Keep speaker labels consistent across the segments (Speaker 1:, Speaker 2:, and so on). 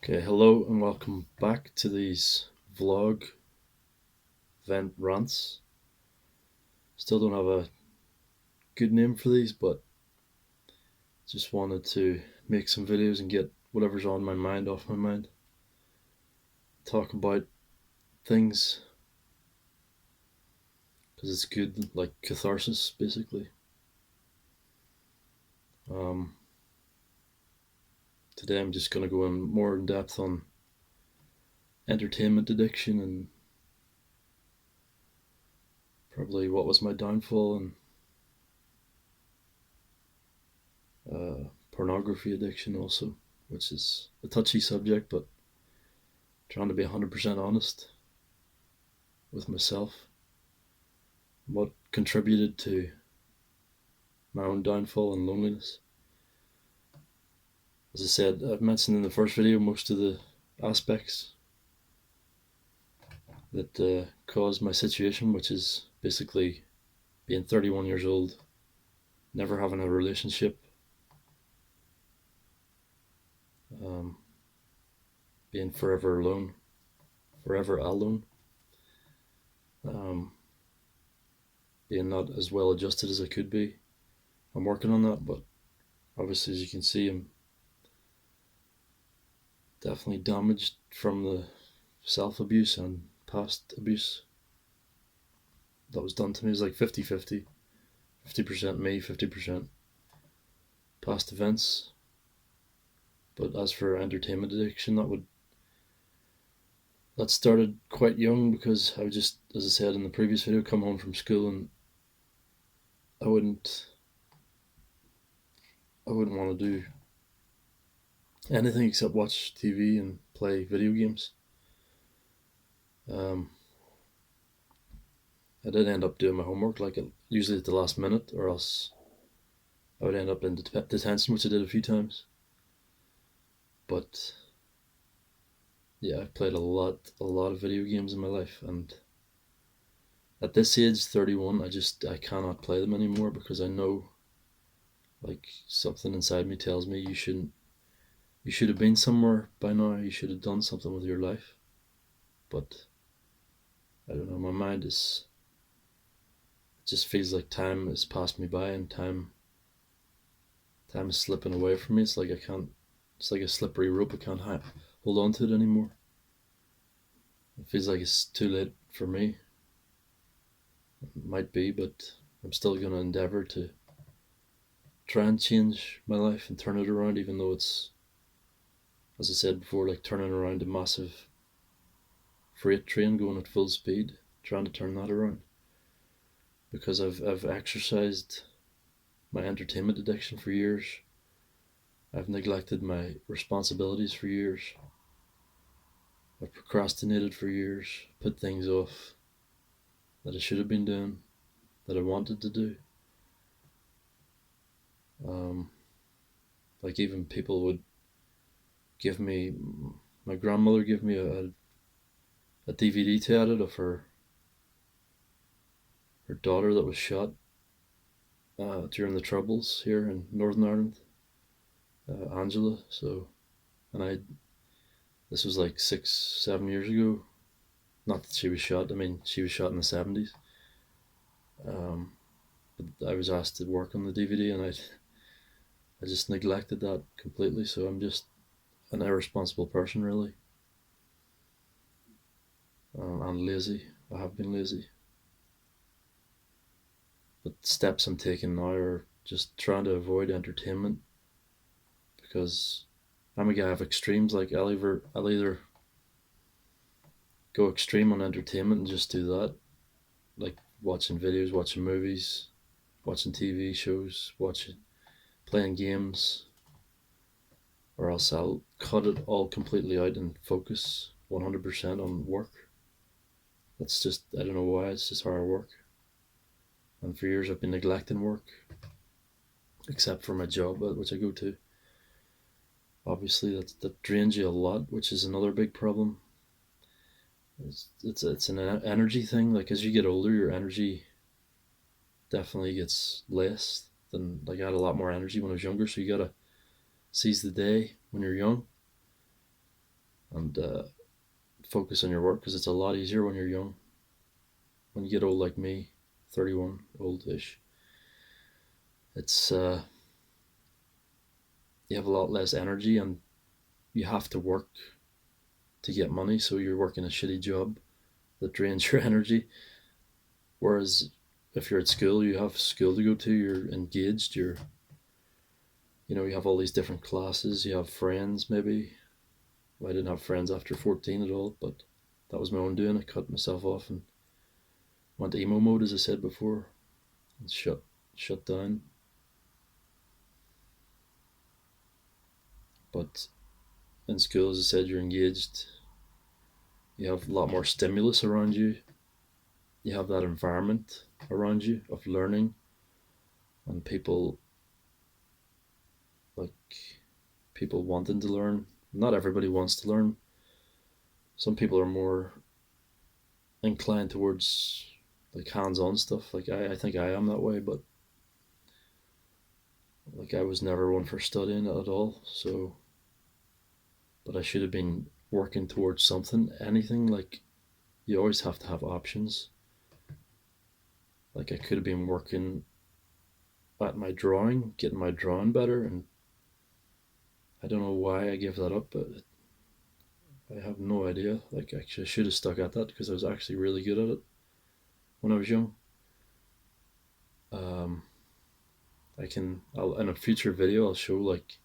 Speaker 1: Okay, hello and welcome back to these vlog vent rants. Still don't have a good name for these, but just wanted to make some videos and get whatever's on my mind off my mind. Talk about things because it's good, like catharsis, basically. Um, Today I'm just gonna go in more in depth on entertainment addiction and probably what was my downfall and pornography addiction also, which is a touchy subject, but trying to be 100% honest with myself. What contributed to my own downfall and loneliness. As I said, I've mentioned in the first video most of the aspects that caused my situation, which is basically being 31 years old, never having a relationship, um, being forever alone, um, being not as well adjusted as I could be. I'm working on that, but obviously, as you can see, I'm definitely damaged from the self abuse and past abuse that was done to me. Is like 50-50, 50% me, 50% past events. But as for entertainment addiction, that started quite young because I would just, as I said in the previous video, come home from school and I wouldn't want to do anything except watch TV and play video games. Um, I did end up doing my homework like usually at the last minute, or else I would end up in detention, which I did a few times. But yeah, I've played a lot of video games in my life, and at this age, 31, I cannot play them anymore because I know, like, something inside me tells me you should have been somewhere by now. You should have done something with your life. But I don't know. My mind is it just feels like time has passed me by and time is slipping away from me. It's like I can't. It's like a slippery rope. I can't hold on to it anymore. It feels like it's too late for me. It might be, but I'm still gonna endeavor to try and change my life and turn it around, even though it's, as I said before, like turning around a massive freight train going at full speed, trying to turn that around. Because I've exercised my entertainment addiction for years. I've neglected my responsibilities for years. I've procrastinated for years, put things off that I should have been doing, that I wanted to do. Um, like even people would give me, my grandmother gave me a DVD to edit of her daughter that was shot during the Troubles here in Northern Ireland, Angela. So, and this was like 6, 7 years ago. Not that she was shot. I mean, she was shot in the 70s. Um, but I was asked to work on the DVD, and I just neglected that completely. So I'm just an irresponsible person, really, and lazy. I have been lazy. But steps I'm taking now are just trying to avoid entertainment because I'm a guy of extremes. Like I'll either go extreme on entertainment and just do that, like watching videos, watching movies, watching TV shows, watching playing games, or else I'll cut it all completely out and focus 100% on work. That's just, I don't know why, it's just how I work. And for years I've been neglecting work, except for my job, which I go to. Obviously, that drains you a lot, which is another big problem. It's an energy thing. Like as you get older, your energy definitely gets less than, like, I had a lot more energy when I was younger. So you gotta seize the day when you're young. and focus on your work, because it's a lot easier when you're young. When you get old like me, 31, old-ish, it's you have a lot less energy, and you have to work to get money, so you're working a shitty job that drains your energy. Whereas if you're at school, you have school to go to, you're engaged, you have all these different classes, you have friends maybe. Well, I didn't have friends after 14 at all, but that was my own doing. I cut myself off and went emo mode, as I said before, and shut down. But in school, as I said, you're engaged. You have a lot more stimulus around you. You have that environment around you of learning, and like people wanting to learn. Not everybody wants to learn. Some people are more inclined towards like hands-on stuff. Like I think I am that way, but like I was never one for studying at all. So, but I should have been working towards something. Anything, like, you always have to have options. Like I could have been working at my drawing, getting my drawing better, and I don't know why I gave that up, but I have no idea. Like actually, I should have stuck at that because I was actually really good at it when I was young. Um, in a future video, I'll show like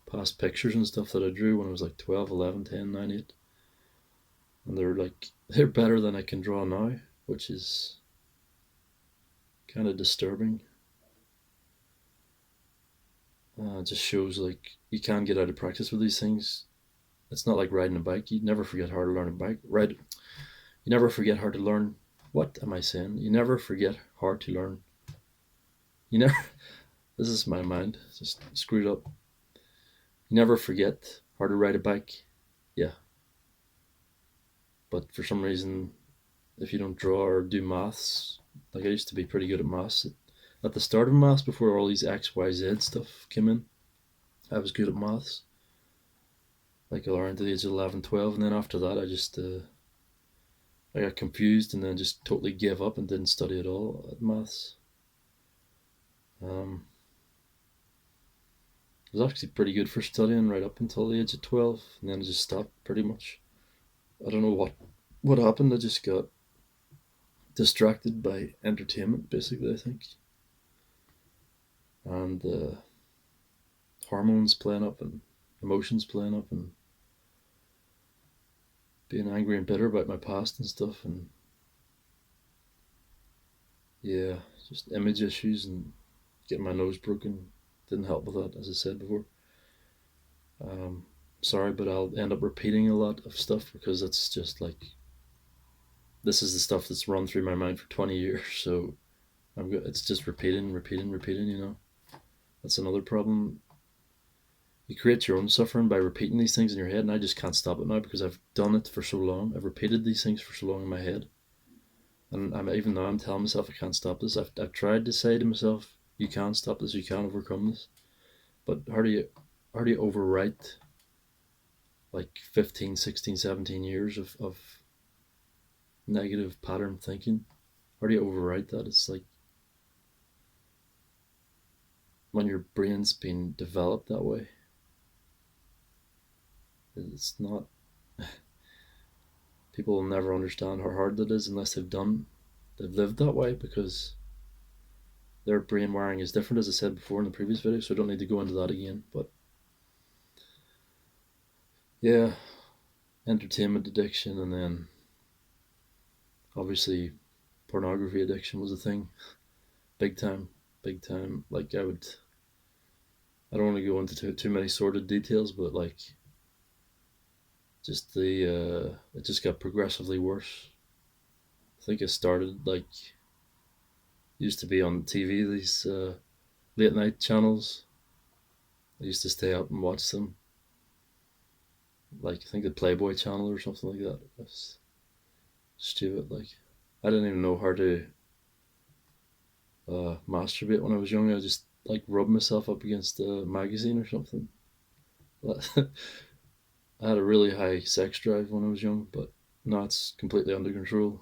Speaker 1: past pictures and stuff that I drew when I was like 12, 11, 10, 9, 8. And they're better than I can draw now, which is kind of disturbing. It just shows like you can get out of practice with these things. It's not like riding a bike. You never forget how to learn a bike. You never forget how to learn. What am I saying? You never forget how to learn. You never. This is my mind. Just screwed up. You never forget how to ride a bike. Yeah. But for some reason, if you don't draw or do maths, like I used to be pretty good at maths. At the start of maths, before all these X, Y, Z stuff came in, I was good at maths. Like around the age of 11, 12. And then after that, I got confused and then just totally gave up and didn't study at all at maths. Um, I was actually pretty good for studying right up until the age of 12, and then I just stopped pretty much. I don't know what happened. I just got distracted by entertainment, basically, I think. And hormones playing up and emotions playing up and being angry and bitter about my past and stuff. And yeah, just image issues and getting my nose broken didn't help with that, as I said before. Um, Sorry, but I'll end up repeating a lot of stuff because it's just like this is the stuff that's run through my mind for 20 years. So it's just repeating, repeating, repeating. That's another problem. You create your own suffering by repeating these things in your head, and I just can't stop it now because I've done it for so long. I've repeated these things for so long in my head, and even now I'm telling myself I can't stop this. I've tried to say to myself, "You can't stop this. You can't overcome this." But how do you overwrite like 15, 16, 17 years of negative pattern thinking? How do you overwrite that? It's like when your brain's been developed that way, it's not. People will never understand how hard that is unless they've lived that way, because their brain wiring is different, as I said before in the previous video, so I don't need to go into that again. But yeah, entertainment addiction, and then obviously pornography addiction was a thing. Big time, big time. Like I don't want to go into too many sordid details, but like just it just got progressively worse. I think it started like used to be on TV, these late night channels. I used to stay up and watch them. Like I think the Playboy channel or something like that. That's stupid. Like I didn't even know how to masturbate when I was young. I just like rubbed myself up against a magazine or something. I had a really high sex drive when I was young, but now it's completely under control.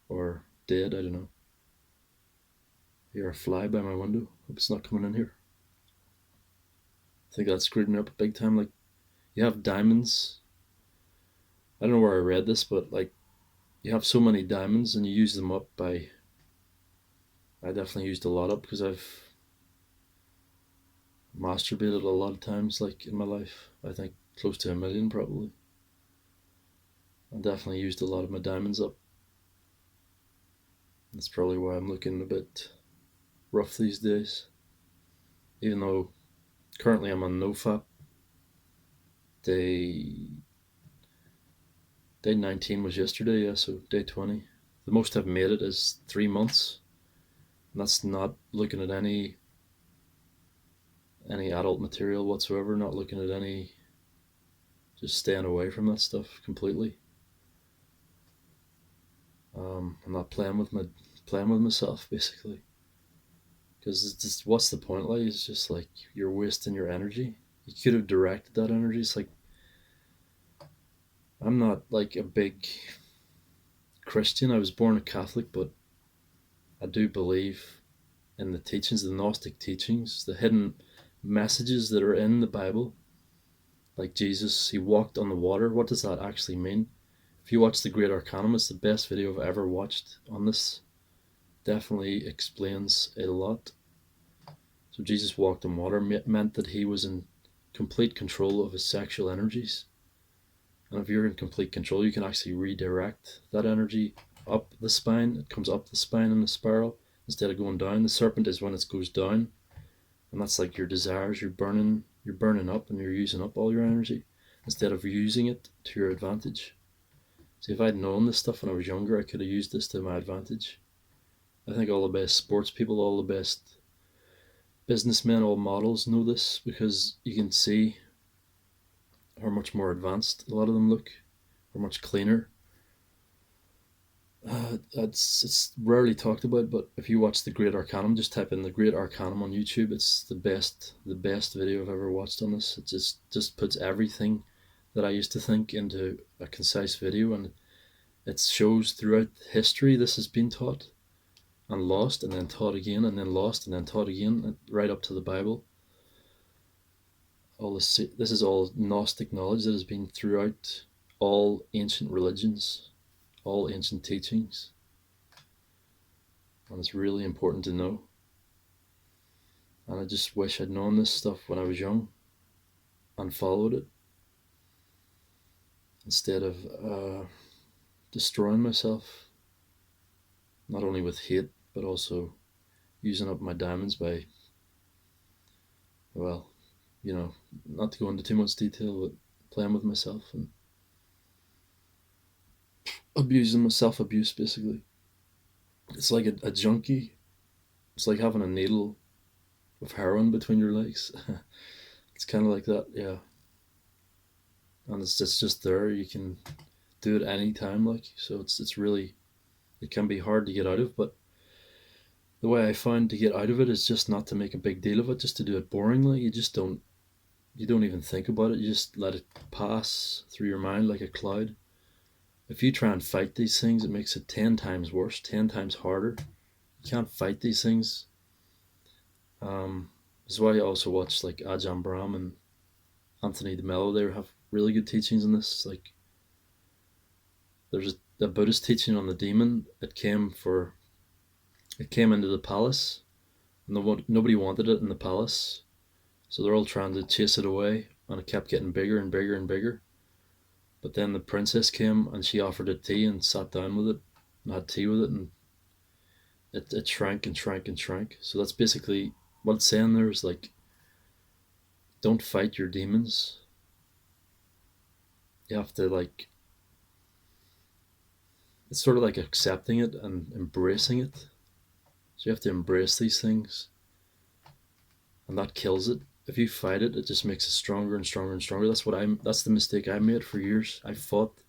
Speaker 1: Or dead, I don't know. I hear a fly by my window. Hope it's not coming in here. I think that screwed me up big time. Like, you have diamonds. I don't know where I read this, but like, you have so many diamonds and you use them up by. I definitely used a lot up because I've masturbated a lot of times, like in my life. I think close to 1 million probably. I definitely used a lot of my diamonds up. That's probably why I'm looking a bit rough these days. Even though currently I'm on NOFAP, day day 19 was yesterday, yeah, so day 20. The most I've made it is 3 months. And that's not looking at any adult material whatsoever, not looking at any, just staying away from that stuff completely. I'm not playing with myself basically, because it's just, what's the point? Like, it's just like you're wasting your energy. You could have directed that energy. It's like, I'm not like a big Christian. I was born a Catholic, but I do believe in the teachings, the Gnostic teachings, the hidden messages that are in the Bible. Like Jesus, he walked on the water. What does that actually mean? If you watch the Great Arcanum, it's the best video I've ever watched on this. Definitely explains a lot. So Jesus walked on water meant that he was in complete control of his sexual energies. And if you're in complete control, you can actually redirect that energy up the spine. It comes up the spine in a spiral instead of going down. The serpent is when it goes down, and that's like your desires. You're burning up, and you're using up all your energy instead of using it to your advantage. See, if I'd known this stuff when I was younger, I could have used this to my advantage. I think all the best sports people, all the best businessmen, all models know this, because you can see how much more advanced a lot of them look, or much cleaner. It's rarely talked about, but if you watch the Great Arcanum, just type in the Great Arcanum on YouTube. It's the best video I've ever watched on this. It just puts everything that I used to think into a concise video, and it shows throughout history this has been taught and lost, and then taught again, and then lost, and then taught again, right up to the Bible. All this is all Gnostic knowledge that has been throughout all ancient religions, all ancient teachings, and it's really important to know. And I just wish I'd known this stuff when I was young and followed it instead of destroying myself, not only with hate but also using up my diamonds by, well, not to go into too much detail, but playing with myself and abusing myself, abuse basically. It's like a junkie. It's like having a needle of heroin between your legs. It's kind of like that, yeah. And it's just there. You can do it anytime, like, so it's really, it can be hard to get out of. But the way I find to get out of it is just not to make a big deal of it, just to do it boringly. You don't even think about it. You just let it pass through your mind like a cloud. If you try and fight these things, it makes it 10 times worse, 10 times harder. You can't fight these things. That's why I also watch like Ajahn Brahm and Anthony DeMello. They have really good teachings on this. Like, there's a Buddhist teaching on the demon. It came into the palace, and nobody wanted it in the palace, so they're all trying to chase it away, and it kept getting bigger and bigger and bigger. But then the princess came and she offered it tea and sat down with it and had tea with it, and it shrank and shrank and shrank. So that's basically what it's saying there, is like, don't fight your demons. You have to, like, it's sort of like accepting it and embracing it. So you have to embrace these things, and that kills it. If you fight it, it just makes it stronger and stronger and stronger. That's the mistake I made for years. I fought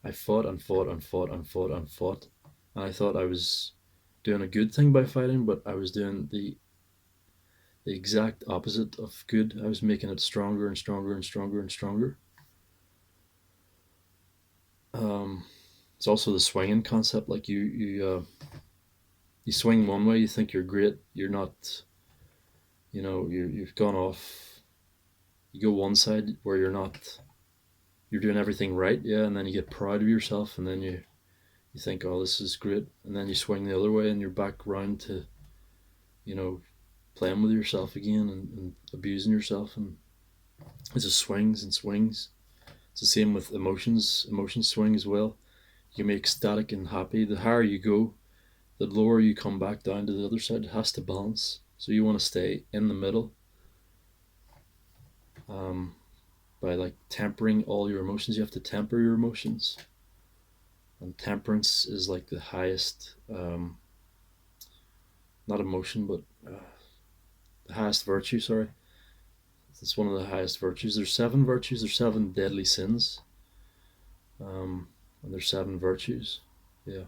Speaker 1: and fought and fought and fought and fought, and I thought I was doing a good thing by fighting, but I was doing the the exact opposite of good. I was making it stronger and stronger and stronger and stronger. Um, it's also the swinging concept. Like you swing one way, you think you're great. You're not. You've gone off. You go one side where you're not. You're doing everything right, yeah, and then you get proud of yourself, and then you think, oh, this is great, and then you swing the other way, and you're back round to you know playing with yourself again and abusing yourself, and it just swings and swings. It's the same with emotions. Emotions swing as well. You make ecstatic and happy. The higher you go, the lower you come back down to the other side. It has to balance. So you want to stay in the middle, um, by like tempering all your emotions. You have to temper your emotions, and temperance is like the highest, not emotion, but the highest virtue. Sorry, it's one of the highest virtues. There's seven virtues. There's seven deadly sins, um, and there's seven virtues. Yeah,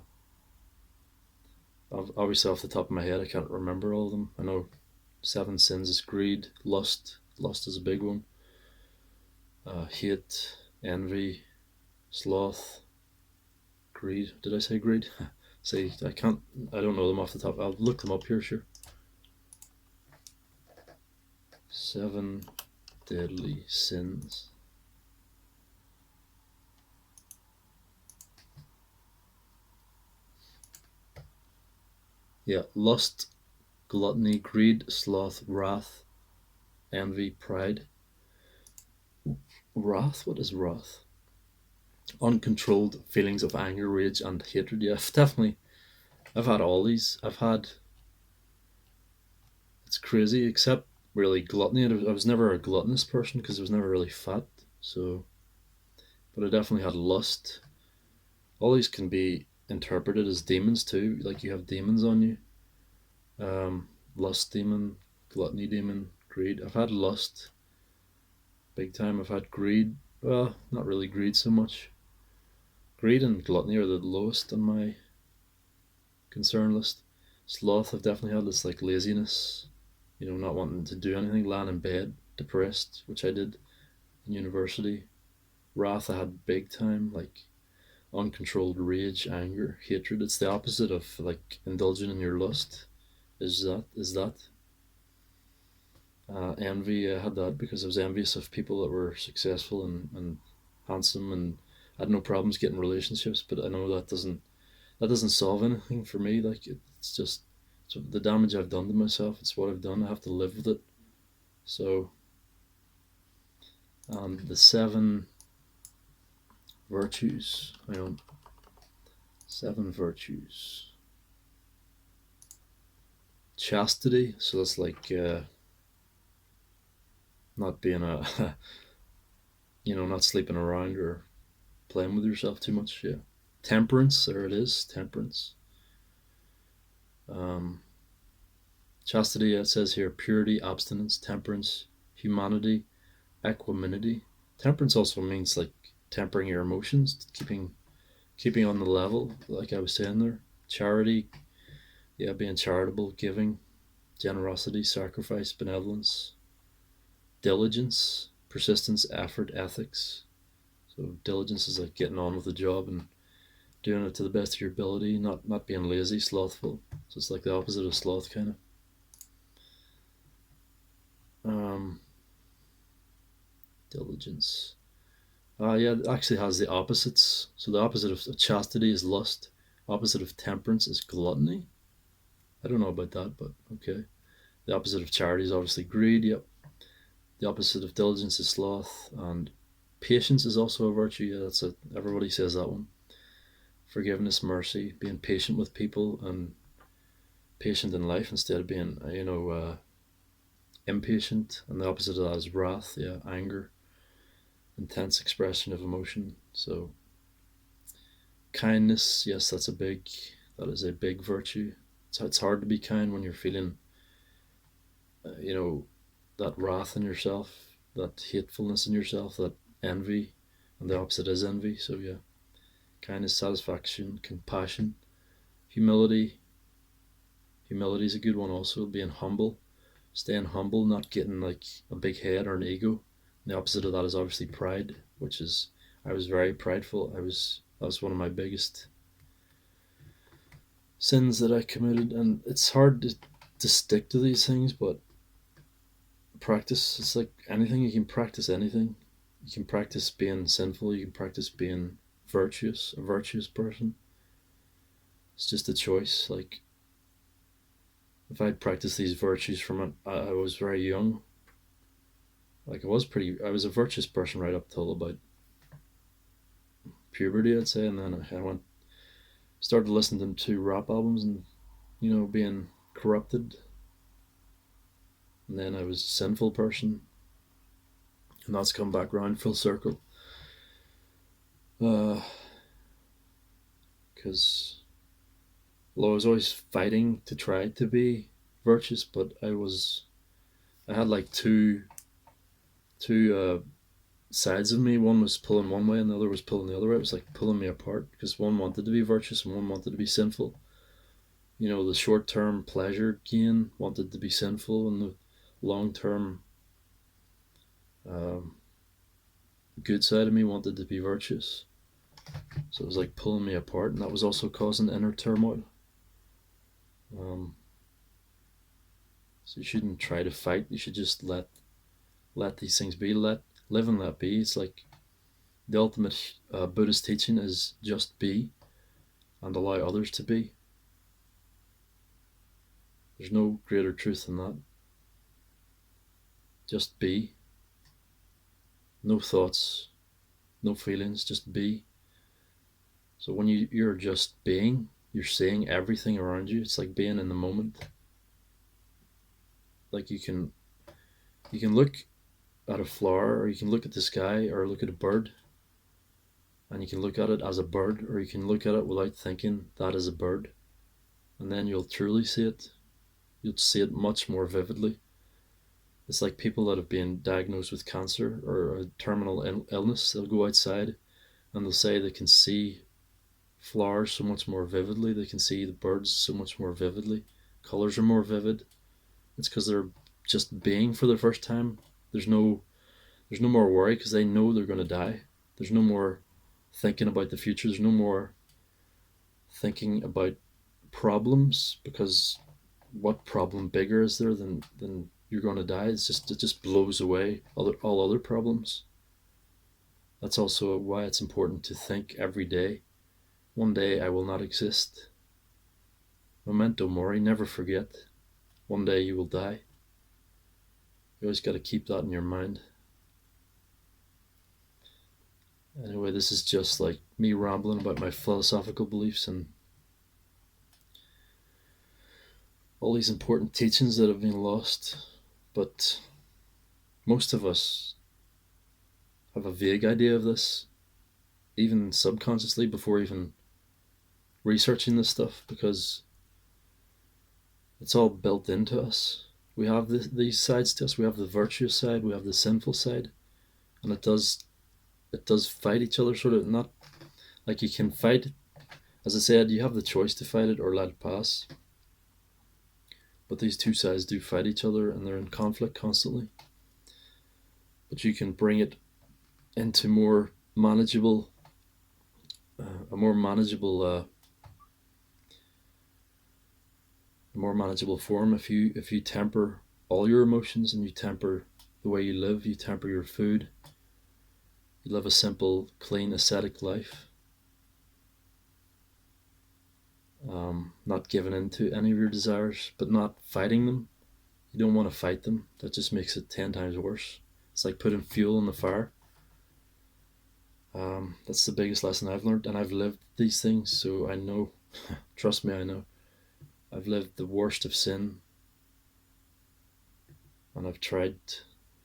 Speaker 1: obviously off the top of my head, I can't remember all of them. I know seven sins is greed, lust. Lust is a big one. Hate, envy, sloth, greed. Did I say greed? Say I can't. I don't know them off the top. I'll look them up here. Sure. Seven deadly sins. Yeah, lust, gluttony, greed, sloth, wrath, envy, pride. Wrath? What is wrath? Uncontrolled feelings of anger, rage, and hatred. Yeah, definitely. I've had all these. I've had. It's crazy, except really gluttony. I was never a gluttonous person because I was never really fat. So, but I definitely had lust. All these can be interpreted as demons too. Like you have demons on you. Lust demon, gluttony demon, greed. I've had lust big time. I've had greed. Well, not really greed so much. Greed and gluttony are the lowest on my concern list. Sloth, I've definitely had this like laziness, not wanting to do anything, lying in bed, depressed, which I did in university. Wrath, I had big time, like uncontrolled rage, anger, hatred. It's the opposite of like indulging in your lust. Is that envy? I had that because I was envious of people that were successful and handsome, and I had no problems getting relationships. But I know that doesn't solve anything for me. Like it's just the damage I've done to myself. It's what I've done. I have to live with it. So the seven virtues. I know seven virtues. Chastity. So that's like not being a not sleeping around or playing with yourself too much. Yeah. Temperance. There it is. Temperance. Um, Chastity. It says here purity, abstinence, temperance, humanity, equanimity. Temperance also means like tempering your emotions, keeping on the level, like I was saying there. Charity, yeah, being charitable, giving, generosity, sacrifice, benevolence, diligence, persistence, effort, ethics. So diligence is like getting on with the job and doing it to the best of your ability, not being lazy, slothful. So it's like the opposite of sloth, kind of. Um, Diligence. Yeah, it actually has the opposites. So the opposite of chastity is lust. Opposite of temperance is gluttony. I don't know about that, but okay. The opposite of charity is obviously greed. Yep. The opposite of diligence is sloth, and patience is also a virtue. Yeah, that's it. Everybody says that one. Forgiveness, mercy, being patient with people and patient in life instead of being, impatient. And the opposite of that is wrath. Yeah, anger, intense expression of emotion. So kindness, yes, that is a big virtue. It's hard to be kind when you're feeling, uh, you know, that wrath in yourself, that hatefulness in yourself, that envy, and the opposite is envy. So yeah, kindness, satisfaction, compassion, humility. Humility is a good one also. Being humble. staying humble, not getting like a big head or an ego. The opposite of that is obviously pride, which is I was very prideful. That was one of my biggest sins that I committed, and it's hard to stick to these things, but practice. It's like anything, you can practice anything. You can practice being sinful. You can practice being virtuous, a virtuous person. It's just a choice. Like if I practiced these virtues from I was very young. Like I was a virtuous person right up till about puberty, I'd say, and then I went started listening to rap albums and being corrupted, and then I was a sinful person, and that's come back around full circle. Because well, I was always fighting to try to be virtuous, but I had like two sides of me. One was pulling one way, and the other was pulling the other way. It was like pulling me apart because one wanted to be virtuous and one wanted to be sinful. The short term pleasure gain wanted to be sinful, and the long term um, good side of me wanted to be virtuous. So it was like pulling me apart, and that was also causing inner turmoil. Um, so you shouldn't try to fight. You should just let these things be. Live and let be. It's like the ultimate Buddhist teaching is just be and allow others to be. There's no greater truth than that. Just be. No thoughts, no feelings, just be. So when you're just being, you're seeing everything around you. It's like being in the moment. Like you can look at a flower, or you can look at the sky, or look at a bird, and you can look at it as a bird, or you can look at it without thinking that is a bird, and then you'll truly see it. You'll see it much more vividly. It's like people that have been diagnosed with cancer or a terminal illness. They'll go outside and they'll say they can see flowers so much more vividly. They can see the birds so much more vividly. Colors are more vivid. It's because they're just being for the first time. There's no there's no more worry because they know they're going to die. There's no more thinking about the future. There's no more thinking about problems, because what problem bigger is there than you're going to die? It just blows away all other problems. That's also why it's important to think every day. One day I will not exist. Memento mori, never forget. One day you will die. You always got to keep that in your mind. Anyway, this is just like me rambling about my philosophical beliefs and all these important teachings that have been lost. But most of us have a vague idea of this, even subconsciously, before even researching this stuff, because it's all built into us. We have these sides to us. We have the virtuous side, we have the sinful side, and it does fight each other, sort of. Not like you can fight, as I said, you have the choice to fight it or let it pass. But these two sides do fight each other, and they're in conflict constantly. But you can bring it into more manageable, a more manageable, form if you temper all your emotions, and you temper the way you live. You temper your food. You live a simple, clean, ascetic life. Not giving in to any of your desires, but not fighting them. You don't want to fight them. That just makes it 10 times worse. It's like putting fuel in the fire. That's the biggest lesson I've learned, and I've lived these things, so I know. Trust me, I know. I've lived the worst of sin, and I've tried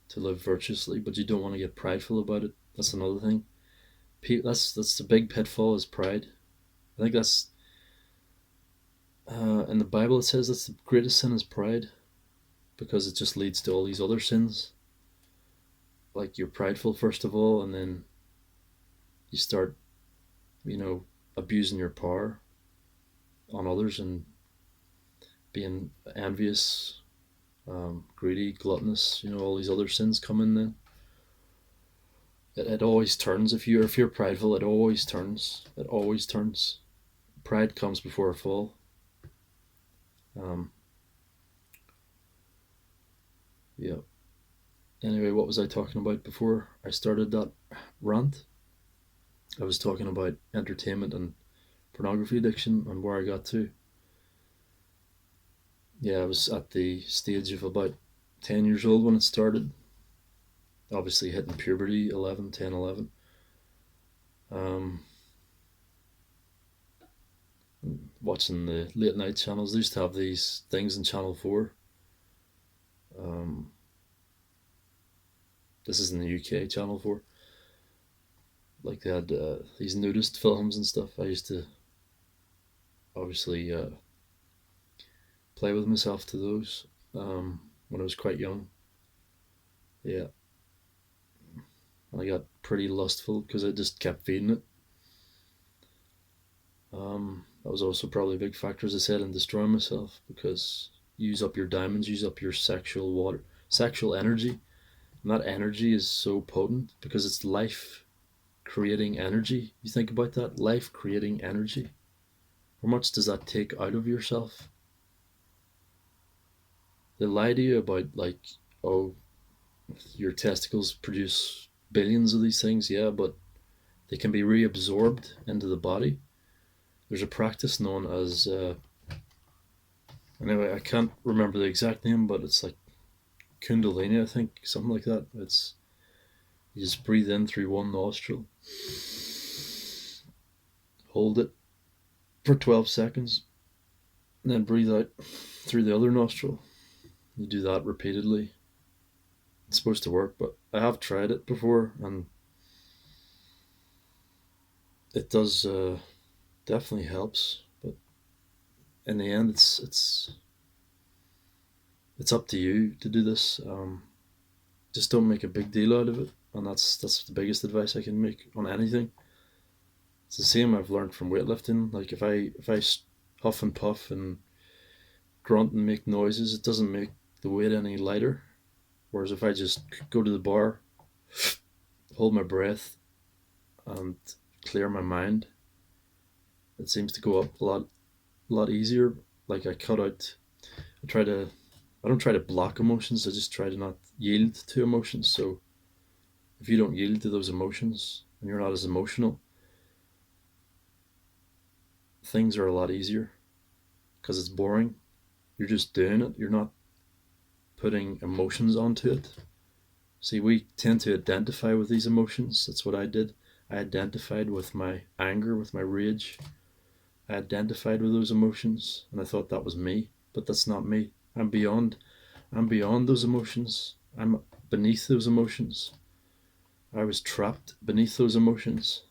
Speaker 1: to live virtuously, but you don't want to get prideful about it. That's another thing. That's the big pitfall, is pride. I think that's in the Bible it says that's the greatest sin is pride, because it just leads to all these other sins. Like you're prideful first of all, and then you start, abusing your power on others and being envious greedy, gluttonous, all these other sins come in then. It always turns. If you're prideful, it always turns. It always turns. Pride comes before a fall. Um, yeah. Anyway, what was I talking about before I started that rant? I was talking about entertainment and pornography addiction and where I got to. Yeah, I was at the stage of about 10 years old when it started. Obviously hitting puberty, 11, 10, 11. Um, Watching the late night channels. They used to have these things in Channel 4. Um, this is in the UK, Channel 4. Like they had these nudist films and stuff. I used to obviously play with myself to those when I was quite young. Yeah, and I got pretty lustful because I just kept feeding it. That was also probably a big factor, as I said, in destroying myself because use up your diamonds, use up your sexual energy. And that energy is so potent because it's life creating energy. You think about that, life creating energy. How much does that take out of yourself? They lie to you about, like, oh, your testicles produce billions of these things, yeah, but they can be reabsorbed into the body. There's a practice known as anyway, I can't remember the exact name, but it's like Kundalini, I think, something like that. It's you just breathe in through one nostril, hold it for 12 seconds, and then breathe out through the other nostril. You do that repeatedly. It's supposed to work, but I have tried it before, and it does definitely helps. But in the end, it's up to you to do this. Just don't make a big deal out of it, and that's the biggest advice I can make on anything. It's the same I've learned from weightlifting. Like if I huff and puff and grunt and make noises, it doesn't make the weight any lighter. Whereas if I just go to the bar, hold my breath, and clear my mind, it seems to go up a lot easier. Like I try to, I don't try to block emotions. I just try to not yield to emotions. So if you don't yield to those emotions and you're not as emotional, things are a lot easier because it's boring. You're just doing it. You're not putting emotions onto it. See, we tend to identify with these emotions. That's what I did. I identified with my anger, with my rage. I identified with those emotions and I thought that was me, but that's not me. I'm beyond those emotions. I'm beneath those emotions. I was trapped beneath those emotions.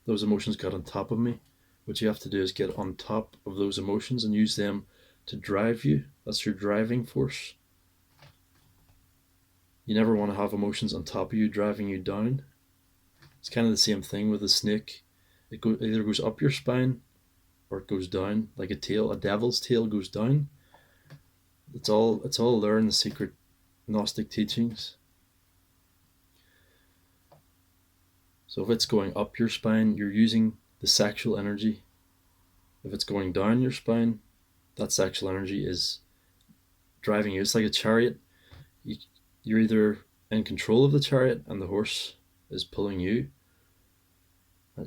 Speaker 1: Those emotions got on top of me. What you have to do is get on top of those emotions and use them to drive you. That's your driving force. You never want to have emotions on top of you driving you down. It's kind of the same thing with a snake. Either goes up your spine or it goes down like a tail. A devil's tail goes down. It's all there in the secret Gnostic teachings. So if it's going up your spine, you're using the sexual energy. If it's going down your spine, that sexual energy is driving you. It's like a chariot. You, you're either in control of the chariot and the horse is pulling you.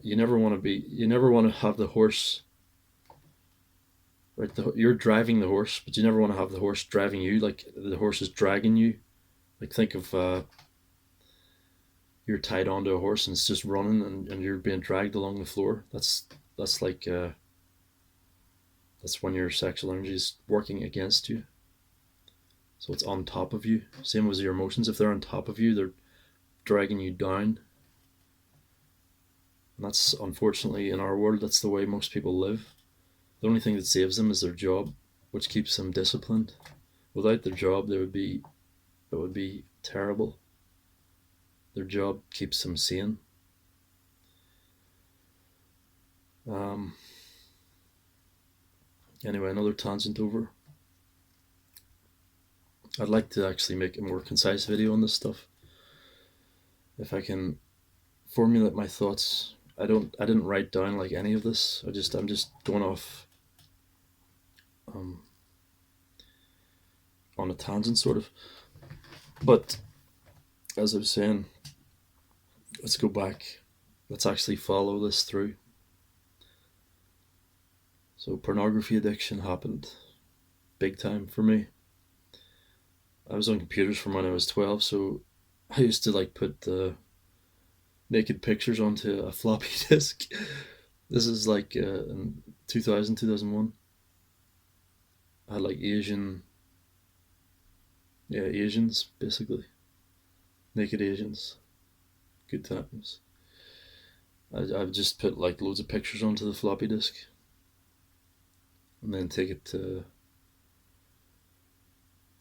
Speaker 1: You never want to have the horse, right? You're driving the horse, but you never want to have the horse driving you. Like the horse is dragging you. Like think of you're tied onto a horse and it's just running and you're being dragged along the floor. That's like that's when your sexual energy is working against you. So it's on top of you. Same as your emotions. If they're on top of you, they're dragging you down. And that's unfortunately in our world, that's the way most people live. The only thing that saves them is their job, which keeps them disciplined. Without their job, it would be terrible. Their job keeps them sane. Um, anyway, another tangent over. I'd like to actually make a more concise video on this stuff. If I can formulate my thoughts. I didn't write down like any of this. I'm just going off um, on a tangent sort of. But as I was saying, let's go back. Let's actually follow this through. So pornography addiction happened big time for me. I was on computers from when I was 12, so I used to like put naked pictures onto a floppy disk. This is like in 2000, 2001. I had like Asians basically, naked Asians. Good times. I've just put like loads of pictures onto the floppy disk and then take it to.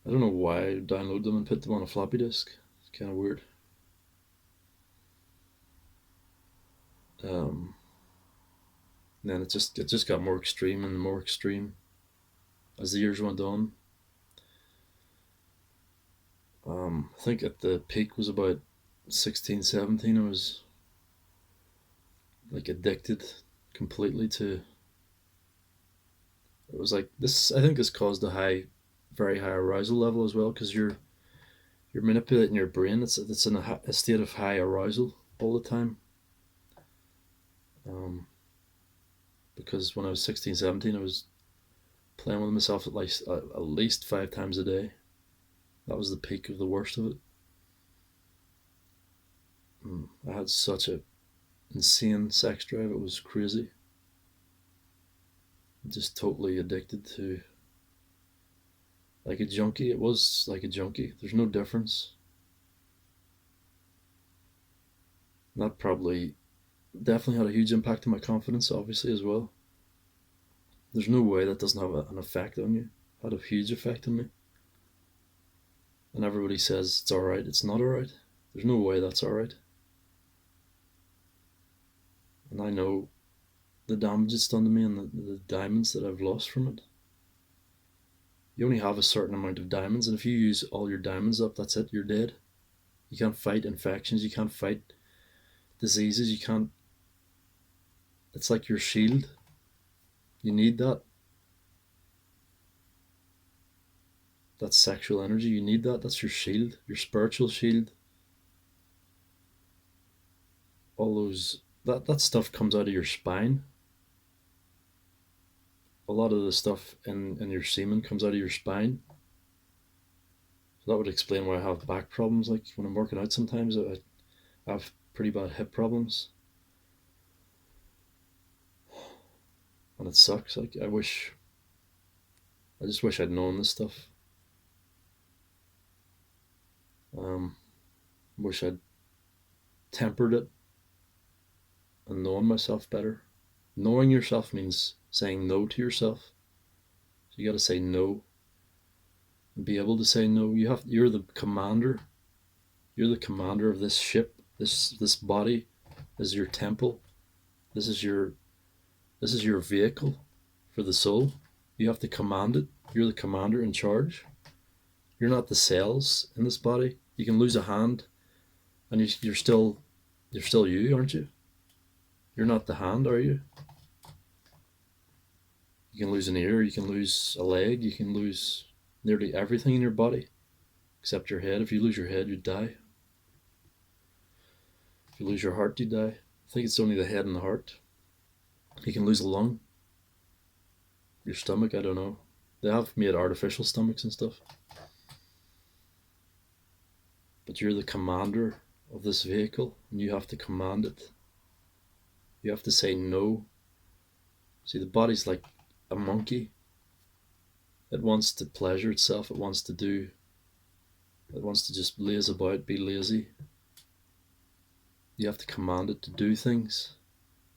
Speaker 1: I don't know why I download them and put them on a floppy disk. It's kind of weird. Um, and then it just got more extreme and more extreme as the years went on. I think at the peak was about 16, 17. I was like addicted completely to. It was like this. I think this caused a very high arousal level as well because you're manipulating your brain. It's in a state of high arousal all the time. Um, because when I was 16, 17, I was playing with myself at least 5 times a day. That was the peak of the worst of it. I had such a insane sex drive. It was crazy. Just totally addicted to like a junkie. It was like a junkie. There's no difference. That probably definitely had a huge impact on my confidence, obviously, as well. There's no way that doesn't have an effect on you. It had a huge effect on me. And everybody says it's alright. It's not alright. There's no way that's alright. And I know the damage it's done to me and the diamonds that I've lost from it. You only have a certain amount of diamonds, and if you use all your diamonds up, that's it, you're dead. You can't fight infections, you can't fight diseases, you can't. It's like your shield. You need that. That sexual energy, you need that. That's your shield, your spiritual shield. All those. That stuff comes out of your spine. A lot of the stuff in your semen comes out of your spine. So that would explain why I have back problems. Like when I'm working out, sometimes I have pretty bad hip problems, and it sucks. Like I just wish I'd known this stuff. Um, Wish I'd tempered it and known myself better. Knowing yourself means saying no to yourself. So you got to say no and be able to say no. You're the commander. You're the commander of this ship. This body is your temple. This is your vehicle for the soul. You have to command it. You're the commander in charge. You're not the cells in this body. You can lose a hand, and you're still you, aren't you? You're not the hand, are you? You can lose an ear. You can lose a leg. You can lose nearly everything in your body, except your head. If you lose your head, you die. If you lose your heart, you die. I think it's only the head and the heart. You can lose a lung. Your stomach, I don't know. They have made artificial stomachs and stuff. But you're the commander of this vehicle, and you have to command it. You have to say no. See, the body's like a monkey. It wants to pleasure itself. It wants to just laze about, be lazy. You have to command it to do things.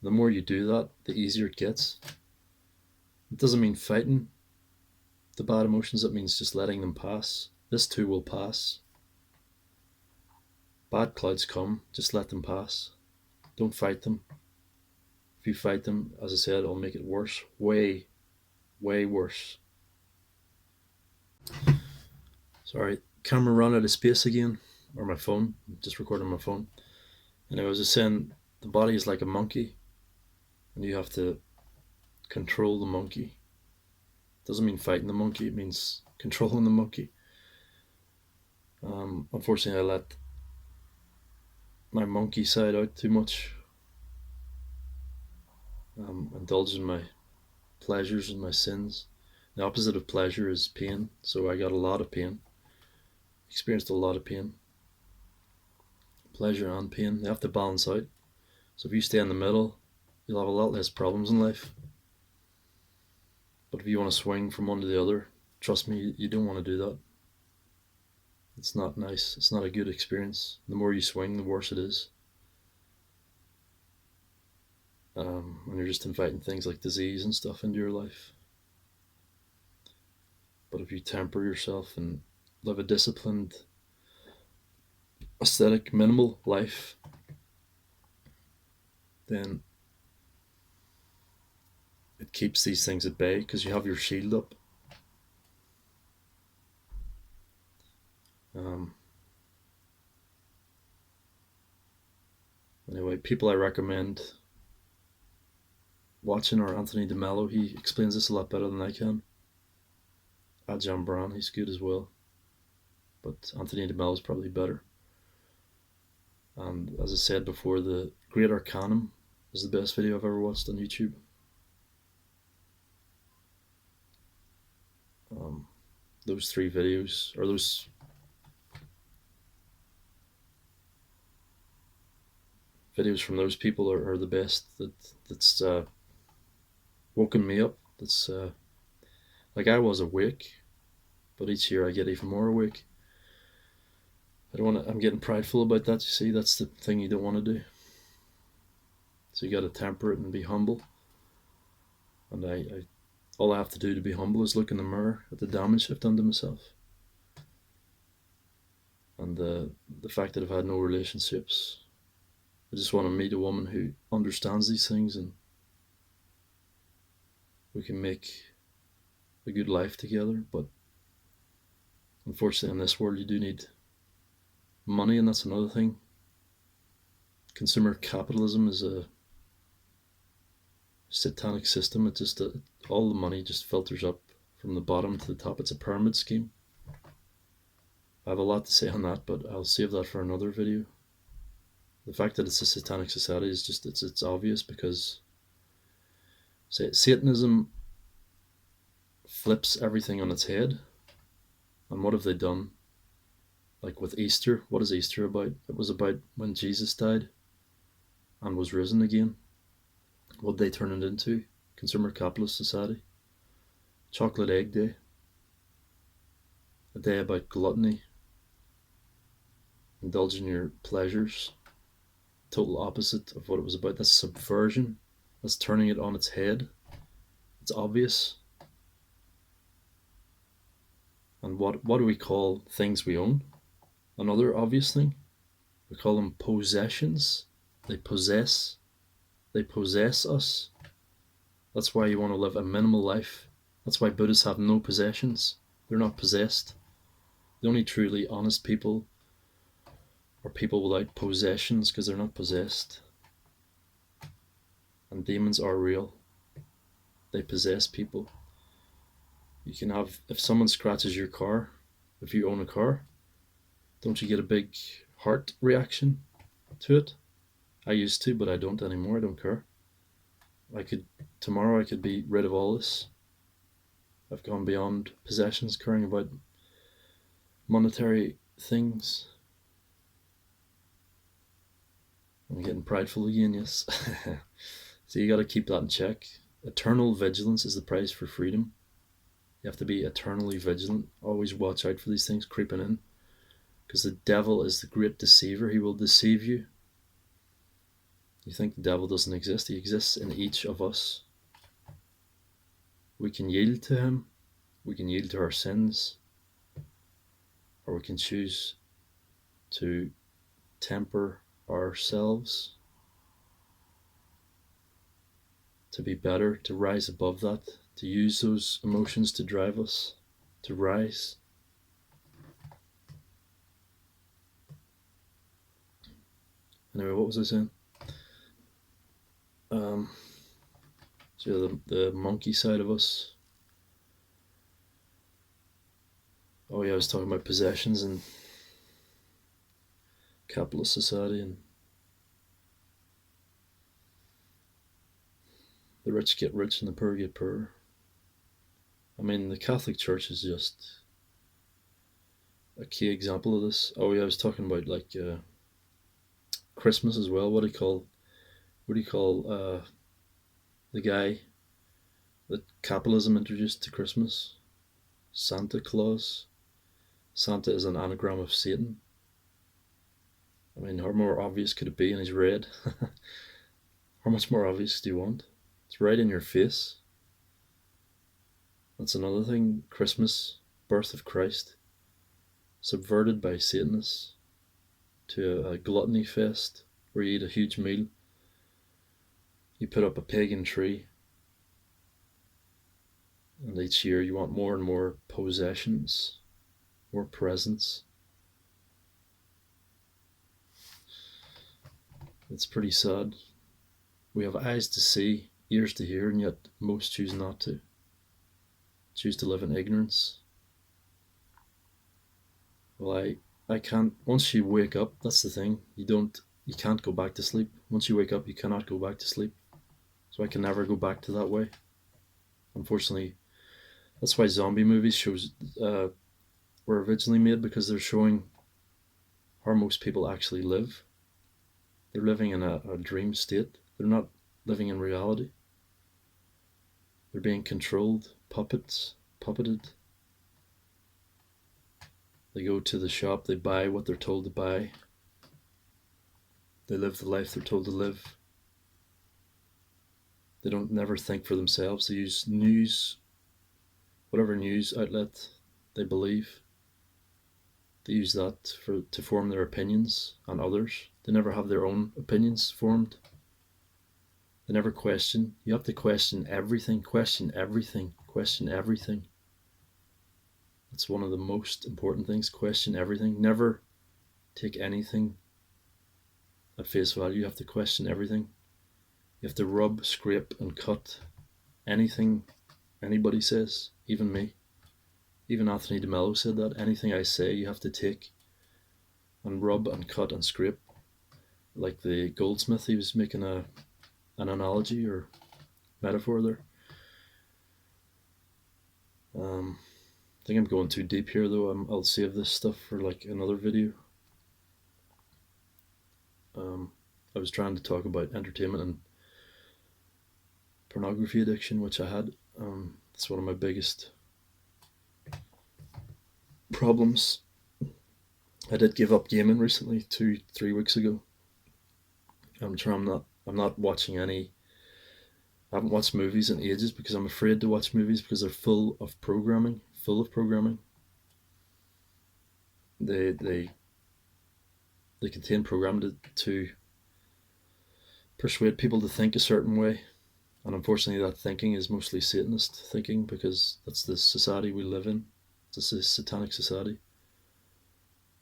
Speaker 1: The more you do that, the easier it gets. It doesn't mean fighting the bad emotions. It means just letting them pass. This too will pass. Bad clouds come, just let them pass. Don't fight them. If you fight them, as I said, it'll make it worse. Way, way worse. Sorry, camera ran out of space again, or my phone. I'm just recording my phone. And I was just saying, the body is like a monkey, and you have to control the monkey. Doesn't mean fighting the monkey. It means controlling the monkey. Unfortunately, I let my monkey side out too much. Indulge in my pleasures and my sins. The opposite of pleasure is pain. So I got a lot of pain. Experienced a lot of pain. Pleasure and pain. They have to balance out. So if you stay in the middle, you'll have a lot less problems in life. But if you want to swing from one to the other, trust me, you don't want to do that. It's not nice. It's not a good experience. The more you swing, the worse it is. And you're just inviting things like disease and stuff into your life. But if you temper yourself and live a disciplined, aesthetic, minimal life, then it keeps these things at bay because you have your shield up. Anyway, people I recommend watching are Anthony DeMello. He explains this a lot better than I can. Ajahn Brahm, he's good as well. But Anthony DeMello is probably better. And as I said before, the Great Arcanum is the best video I've ever watched on YouTube. Those three videos, or those videos from those people are the best. That's woken me up. That's like I was awake, but each year I get even more awake. I don't want to. I'm getting prideful about that. You see, that's the thing you don't want to do. So you got to temper it and be humble. And all I have to do to be humble is look in the mirror at the damage I've done to myself, and the fact that I've had no relationships. I just want to meet a woman who understands these things, and we can make a good life together. But unfortunately, in this world, you do need money, and that's another thing. Consumer capitalism is a satanic system. It just all the money just filters up from the bottom to the top. It's a pyramid scheme. I have a lot to say on that, but I'll save that for another video. The fact that it's a satanic society is just it's obvious, because Satanism flips everything on its head. And what have they done? Like with Easter, what is Easter about? It was about when Jesus died and was risen again. What did they turn it into? Consumer capitalist society. Chocolate Egg Day. A day about gluttony. Indulging in your pleasures. Total opposite of what it was about. That's subversion. That's turning it on its head. It's obvious. And what do we call things we own? Another obvious thing. We call them possessions. They possess us. That's why you want to live a minimal life. That's why Buddhists have no possessions. They're not possessed. The only truly honest people are people without possessions, because they're not possessed. And demons are real. They possess people. You can have, if someone scratches your car, if you own a car, don't you get a big heart reaction to it? I used to, but I don't anymore. I don't care. Tomorrow I could be rid of all this. I've gone beyond possessions, caring about monetary things. I'm getting prideful again, yes. So you got to keep that in check. Eternal vigilance is the price for freedom. You have to be eternally vigilant. Always watch out for these things creeping in, because the devil is the great deceiver. He will deceive you. You think the devil doesn't exist? He exists in each of us. We can yield to him. We can yield to our sins. Or we can choose to temper ourselves, to be better, to rise above that, to use those emotions to drive us, to rise. Anyway, what was I saying? Um, so the monkey side of us. Oh yeah, I was talking about possessions and capitalist society, and the rich get rich and the poor get poorer. I mean, the Catholic Church is just a key example of this. Oh yeah, I was talking about like Christmas as well. What do you call the guy that capitalism introduced to Christmas? Santa Claus. Santa is an anagram of Satan. I mean, how more obvious could it be? And he's red. How much more obvious do you want? It's right in your face. That's another thing. Christmas, birth of Christ, subverted by Satanists to a gluttony fest where you eat a huge meal. You put up a pagan tree, and each year you want more and more possessions, more presents. It's pretty sad. We have eyes to see, ears to hear, and yet most choose not to. Choose to live in ignorance. Well, I can't. Once you wake up, that's the thing. You can't go back to sleep. Once you wake up, you cannot go back to sleep. So I can never go back to that way. Unfortunately, that's why zombie movies were originally made, because they're showing how most people actually live. They're living in a dream state. They're not living in reality. They're being controlled, puppeted. They go to the shop, they buy what they're told to buy. They live the life they're told to live. They don't never think for themselves. They use news, whatever news outlet they believe. They use that to form their opinions on others. They never have their own opinions formed. They never question. You have to question everything, question everything, question everything. It's one of the most important things. Question everything. Never take anything at face value. You have to question everything. You have to rub, scrape, and cut anything anybody says, even me. Even Anthony DeMello said that. Anything I say, you have to take and rub and cut and scrape. Like the goldsmith, he was making an analogy or metaphor there. I think I'm going too deep here, though. I'll save this stuff for like another video. I was trying to talk about entertainment and pornography addiction, which I had. It's one of my biggest problems. I did give up gaming recently, 2-3 weeks ago. I'm not watching any. I haven't watched movies in ages because I'm afraid to watch movies because they're full of programming. They contain programming to persuade people to think a certain way, and unfortunately, that thinking is mostly Satanist thinking because that's the society we live in. It's a satanic society.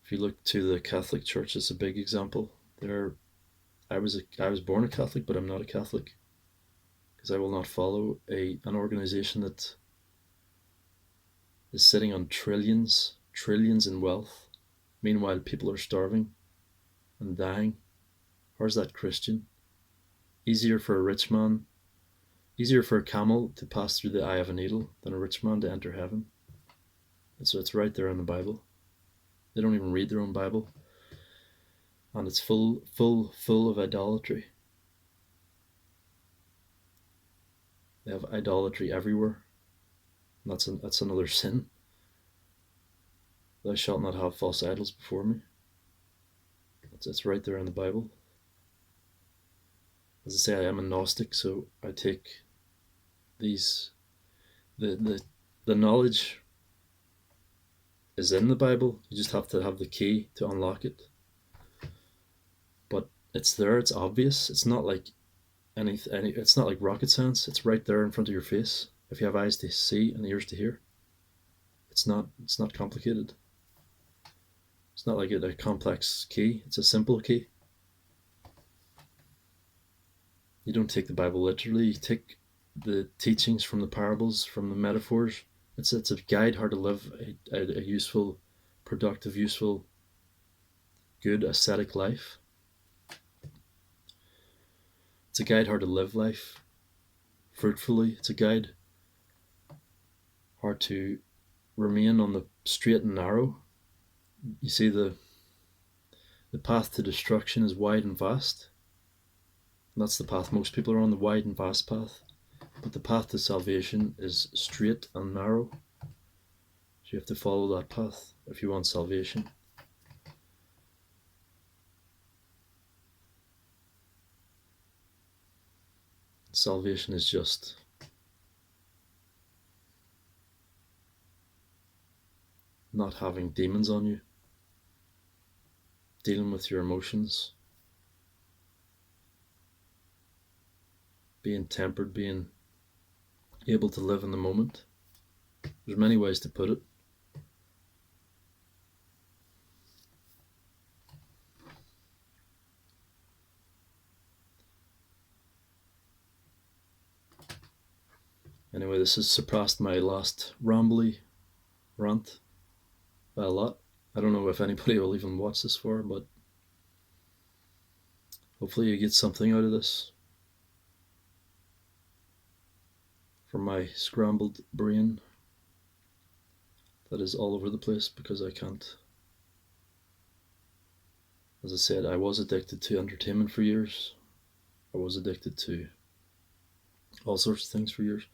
Speaker 1: If you look to the Catholic Church, it's a big example. I was born a Catholic, but I'm not a Catholic because I will not follow an organization that is sitting on trillions in wealth. Meanwhile, people are starving and dying. How's that Christian? Easier for a camel to pass through the eye of a needle than a rich man to enter heaven. And so it's right there in the Bible. They don't even read their own Bible. And it's full of idolatry. They have idolatry everywhere. And that's another sin. Thou shalt not have false idols before me. It's right there in the Bible. As I say, I am a Gnostic, so I take the knowledge is in the Bible. You just have to have the key to unlock it. But it's there. It's obvious. It's not like it's not like rocket science. It's right there in front of your face. If you have eyes to see and ears to hear, it's not complicated. It's not like a complex key. It's a simple key. You don't take the Bible literally. You take the teachings from the parables, from the metaphors. It's a guide how to live a useful, productive, useful, good ascetic life. It's a guide how to live life fruitfully. It's a guide how to remain on the straight and narrow. You see, the path to destruction is wide and vast. And that's the path most people are on, the wide and vast path. But the path to salvation is straight and narrow. So you have to follow that path if you want salvation. Salvation is just not having demons on you, dealing with your emotions, being tempered, being able to live in the moment. There's many ways to put it. Anyway, this has surpassed my last rant by a lot. I don't know if anybody will even watch this far, but hopefully you get something out of this from my scrambled brain that is all over the place because I can't. As I said, I was addicted to entertainment for years. I was addicted to all sorts of things for years.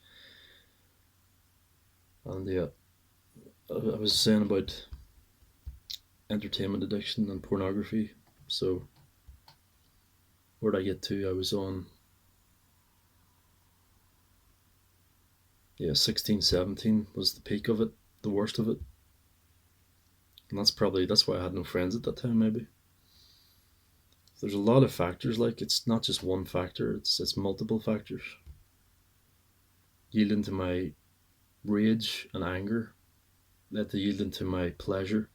Speaker 1: And yeah, I was saying about entertainment addiction and pornography. So where'd I get to? I was on 16, 17 was the peak of it, the worst of it. And that's why I had no friends at that time, maybe. There's a lot of factors, like it's not just one factor, it's multiple factors. Yielding to my rage and anger led to yielding to my pleasure.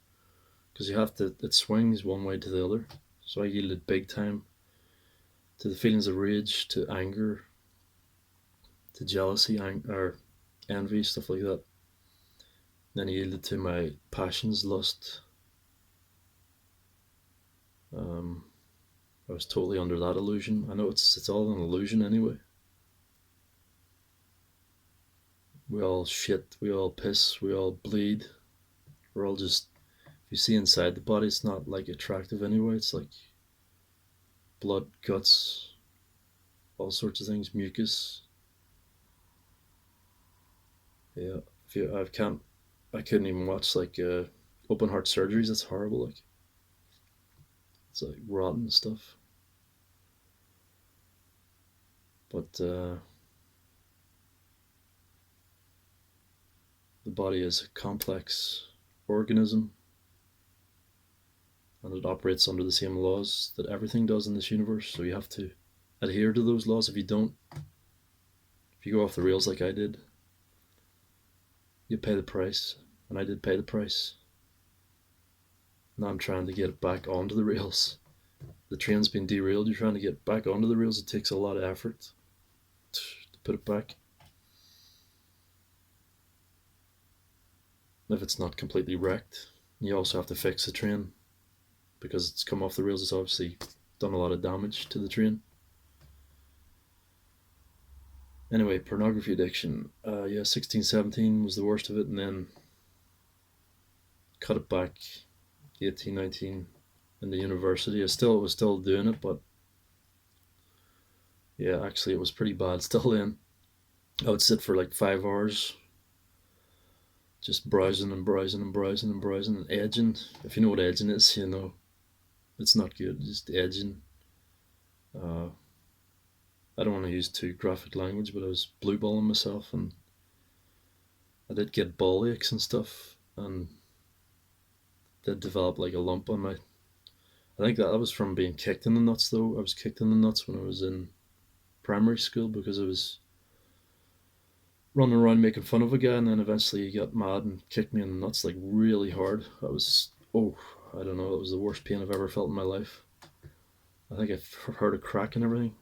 Speaker 1: Because it swings one way to the other. So I yielded big time to the feelings of rage, to anger, to jealousy, or envy, stuff like that. Then I yielded to my passions, lust. I was totally under that illusion. I know it's all an illusion anyway. We all shit, we all piss, we all bleed. We're all just, if you see inside the body, it's not like attractive anyway. It's like blood, guts, all sorts of things, mucus. Yeah, I couldn't even watch like open heart surgeries. That's horrible. Like it's like rotten stuff. But the body is a complex organism, and it operates under the same laws that everything does in this universe. So you have to adhere to those laws. If you don't, if you go off the rails like I did, you pay the price. And I did pay the price. Now I'm trying to get it back onto the rails. The train's been derailed. You're trying to get back onto the rails. It takes a lot of effort to put it back. If it's not completely wrecked, you also have to fix the train because it's come off the rails. It's obviously done a lot of damage to the train. Anyway, pornography addiction. 16, 17 was the worst of it, and then cut it back 18, 19 in the university. I was still doing it, but yeah, actually it was pretty bad still then. I would sit for like 5 hours just browsing and browsing and browsing and browsing and edging. If you know what edging is, you know it's not good. Just edging. Uh, I don't want to use too graphic language, but I was blue balling myself, and I did get ball aches and stuff, and did develop like a lump on my. I think that was from being kicked in the nuts, though. I was kicked in the nuts when I was in primary school because I was running around making fun of a guy, and then eventually he got mad and kicked me in the nuts like really hard. I don't know, it was the worst pain I've ever felt in my life. I think I heard a crack and everything.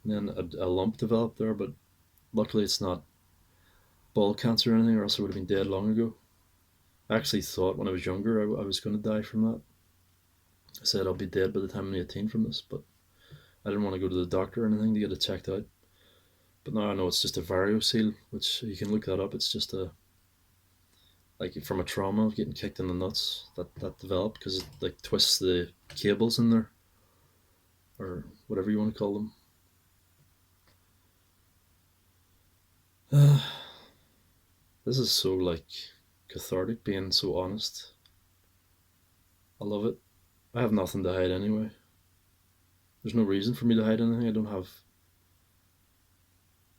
Speaker 1: And then a lump developed there, but luckily it's not ball cancer or anything, or else I would have been dead long ago. I actually thought when I was younger I was going to die from that. I said I'll be dead by the time I'm 18 from this, but I didn't want to go to the doctor or anything to get it checked out. But now I know it's just a variocele, which you can look that up. It's just a like from a trauma of getting kicked in the nuts that developed because it like twists the cables in there or whatever you want to call them. This is so like cathartic being so honest. I love it. I have nothing to hide anyway. There's no reason for me to hide anything. I don't have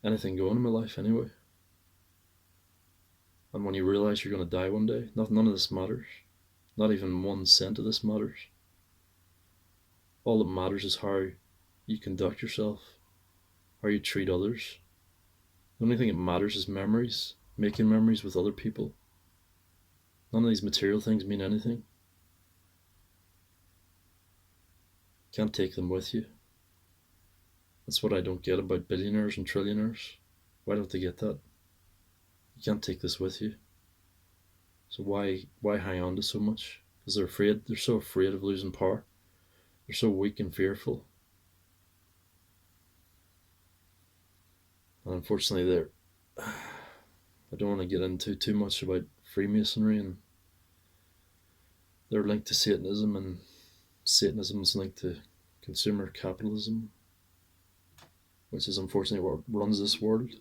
Speaker 1: anything going in my life anyway. And when you realize you're going to die one day, none of this matters. Not even 1 cent of this matters. All that matters is how you conduct yourself, how you treat others. The only thing that matters is memories, making memories with other people. None of these material things mean anything. You can't take them with you. That's what I don't get about billionaires and trillionaires. Why don't they get that? You can't take this with you. So why hang on to so much? Because they're afraid. They're so afraid of losing power. They're so weak and fearful. And unfortunately, I don't want to get into too much about Freemasonry, and they're linked to Satanism, and Satanism is linked to consumer capitalism, which is unfortunately what runs this world.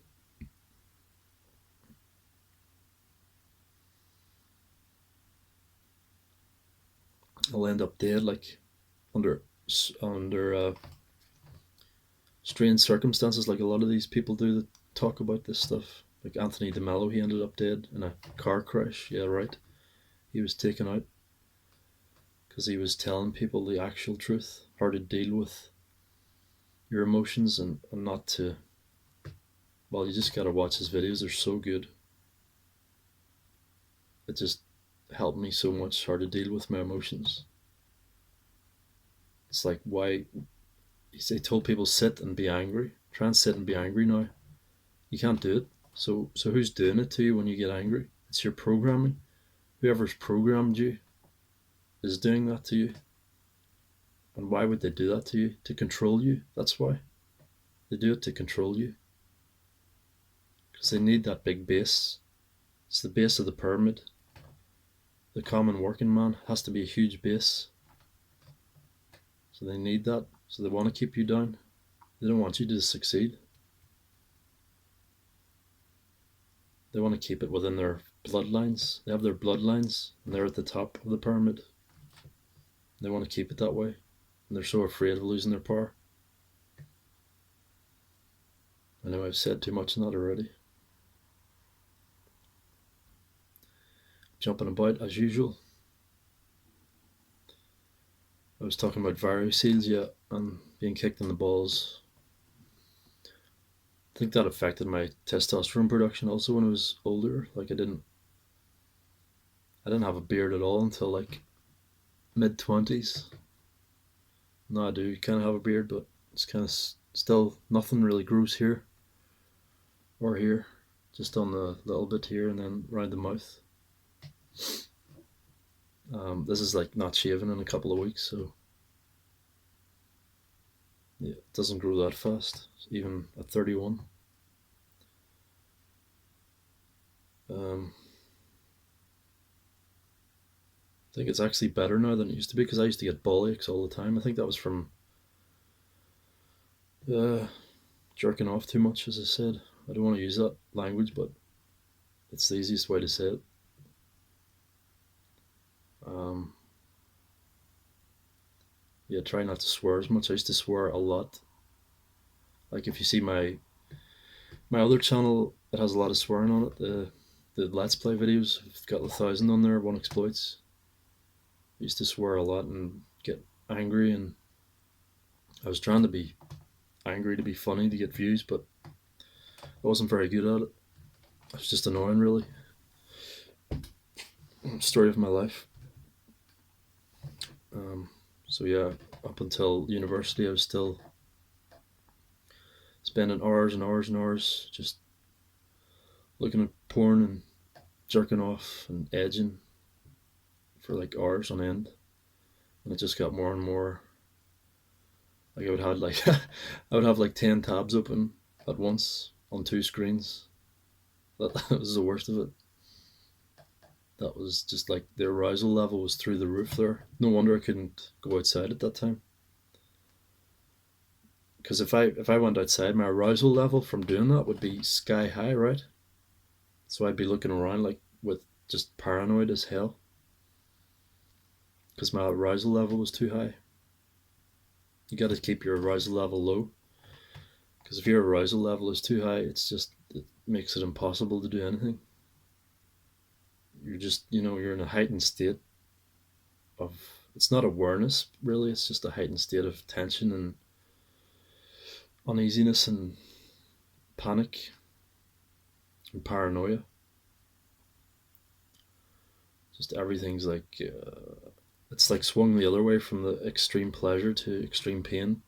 Speaker 1: I'll end up dead, like under strange circumstances, like a lot of these people do that talk about this stuff. Like Anthony DeMello, he ended up dead in a car crash. Yeah, right. He was taken out because he was telling people the actual truth, how to deal with your emotions and not to. Well, you just gotta watch his videos. They're so good. It just helped me so much how to deal with my emotions. It's like why he told people sit and be angry. Try and sit and be angry now. You can't do it. So who's doing it to you when you get angry? It's your programming. Whoever's programmed you is doing that to you. And why would they do that to you? To control you. That's why. They do it to control you. Because they need that big base. It's the base of the pyramid. The common working man has to be a huge base. So they need that. So they want to keep you down. They don't want you to succeed. They want to keep it within their bloodlines. They have their bloodlines and they're at the top of the pyramid. They want to keep it that way. And they're so afraid of losing their power. I know I've said too much on that already. Jumping about as usual. I was talking about varices, yeah, and being kicked in the balls. I think that affected my testosterone production also when I was older. Like I didn't have a beard at all until like mid-20s. Now I do kind of have a beard, but it's kind of still nothing really grows here or here, just on the little bit here and then around the mouth. This is like not shaving in a couple of weeks, so yeah, it doesn't grow that fast, even at 31. I think it's actually better now than it used to be because I used to get ball aches all the time. I think that was from jerking off too much, as I said. I don't want to use that language, but it's the easiest way to say it. Um, yeah, try not to swear as much. I used to swear a lot. Like if you see my other channel, it has a lot of swearing on it. The Let's Play videos, I've got 1,000 on there, one exploits. I used to swear a lot and get angry, and I was trying to be angry to be funny to get views, but I wasn't very good at it. I was just annoying, really. Story of my life. So yeah, up until university, I was still spending hours and hours and hours just looking at porn and jerking off and edging for like hours on end. And it just got more and more like I would have like I would have like 10 tabs open at once on two screens. That was the worst of it. That was just like the arousal level was through the roof there. No wonder I couldn't go outside at that time. Because if I went outside, my arousal level from doing that would be sky high, right? So I'd be looking around like with just paranoid as hell because my arousal level was too high. You got to keep your arousal level low because if your arousal level is too high, it makes it impossible to do anything. You're just you're in a heightened state of it's not awareness really. It's just a heightened state of tension and uneasiness and panic and paranoia. Just everything's like it's like swung the other way from the extreme pleasure to extreme pain.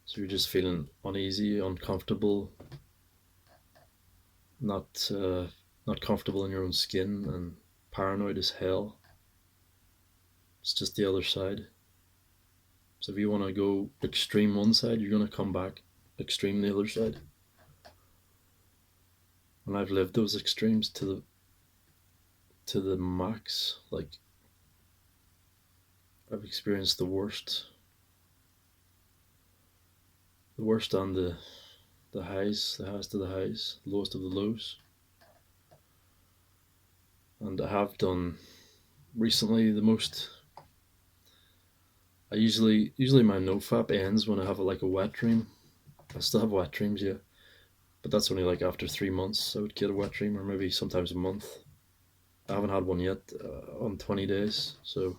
Speaker 1: So you're just feeling uneasy, uncomfortable, not not comfortable in your own skin, and paranoid as hell. It's just the other side. So if you want to go extreme one side, you're gonna come back extreme the other side. And I've lived those extremes to the max. Like I've experienced the worst and the highs, the highest of the highs, the lowest of the lows. And I have done recently the most. I usually my NOFAP ends when I have like a wet dream. I still have wet dreams, yeah, but that's only like after 3 months I would get a wet dream, or maybe sometimes a month. I haven't had one yet on 20 days, so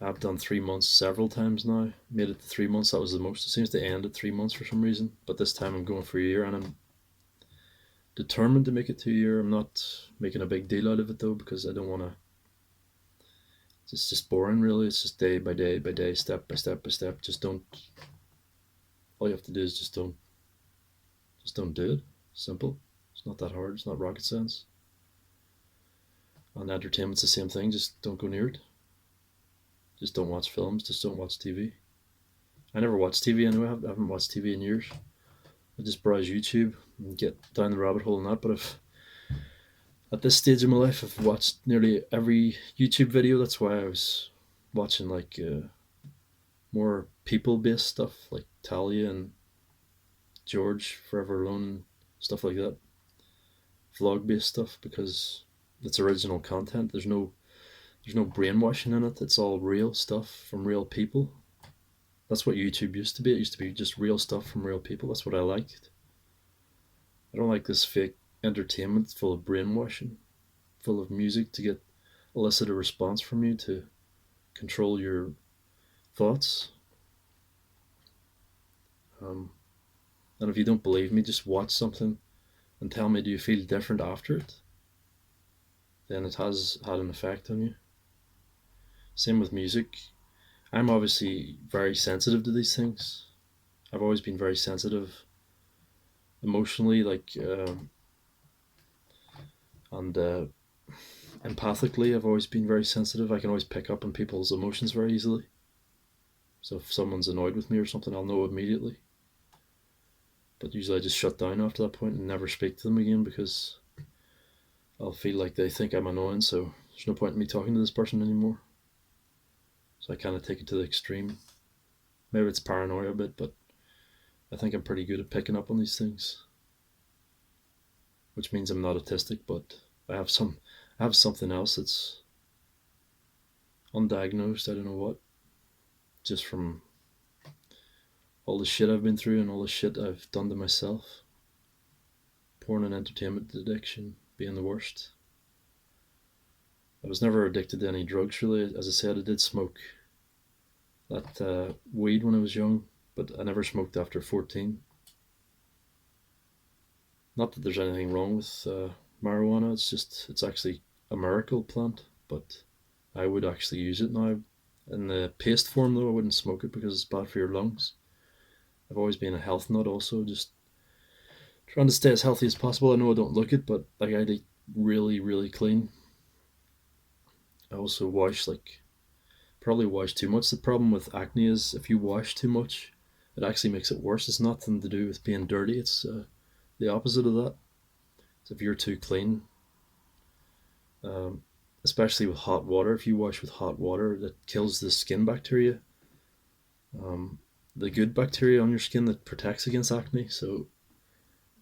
Speaker 1: I've done 3 months several times now. Made it to 3 months. That was the most. It seems to end at 3 months for some reason, but this time I'm going for a year, and I'm determined to make it to a year. I'm not making a big deal out of it though because I don't want to. It's just boring, really. It's just day by day, step by step by step. Just don't. All you have to do is just don't do it. Simple. It's not that hard. It's not rocket science. And entertainment's the same thing. Just don't go near it. Just don't watch films. Just don't watch TV. I never watched TV anyway. I haven't watched TV in years. I just browse YouTube and get down the rabbit hole in that. But at this stage of my life, I've watched nearly every YouTube video. That's why I was watching like more people-based stuff, like Talia and George Forever Alone, stuff like that. Vlog-based stuff because it's original content. There's no brainwashing in it. It's all real stuff from real people. That's what YouTube used to be. It used to be just real stuff from real people. That's what I liked. I don't like this fake entertainment full of brainwashing, full of music to get elicit a response from you to control your thoughts. Um, and if you don't believe me, just watch something and tell me, do you feel different after it? Then it has had an effect on you. Same with music. I'm obviously very sensitive to these things. I've always been very sensitive emotionally, like, and empathically. I've always been very sensitive. I can always pick up on people's emotions very easily. So if someone's annoyed with me or something, I'll know immediately. But usually I just shut down after that point and never speak to them again because I'll feel like they think I'm annoying, so there's no point in me talking to this person anymore. So I kind of take it to the extreme. Maybe it's paranoia a bit, but I think I'm pretty good at picking up on these things, which means I'm not autistic, but I have something else that's undiagnosed. I don't know what, just from all the shit I've been through and all the shit I've done to myself. Porn and entertainment addiction being the worst. I was never addicted to any drugs really. As I said, I did smoke that weed when I was young, but I never smoked after 14. Not that there's anything wrong with marijuana. It's actually a miracle plant, but I would actually use it now. In the paste form though, I wouldn't smoke it because it's bad for your lungs. I've always been a health nut also, just trying to stay as healthy as possible. I know I don't look it, but like I eat really, really clean. I also wash like probably wash too much. The problem with acne is if you wash too much, it actually makes it worse. It's nothing to do with being dirty. It's the opposite of that. So if you're too clean, um, especially with hot water, if you wash with hot water, that kills the skin bacteria, um, the good bacteria on your skin that protects against acne. So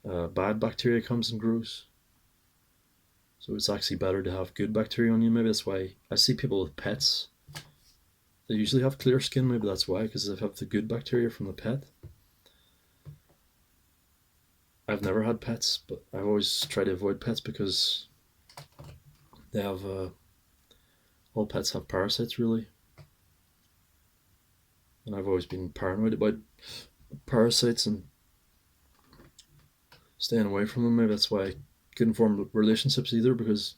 Speaker 1: bad bacteria comes and grows. So it's actually better to have good bacteria on you. Maybe that's why I see people with pets. They usually have clear skin. Maybe that's why, because they have the good bacteria from the pet. I've never had pets, but I've always tried to avoid pets because they have all pets have parasites really, and I've always been paranoid about parasites and staying away from them. Maybe that's why I couldn't form relationships either, because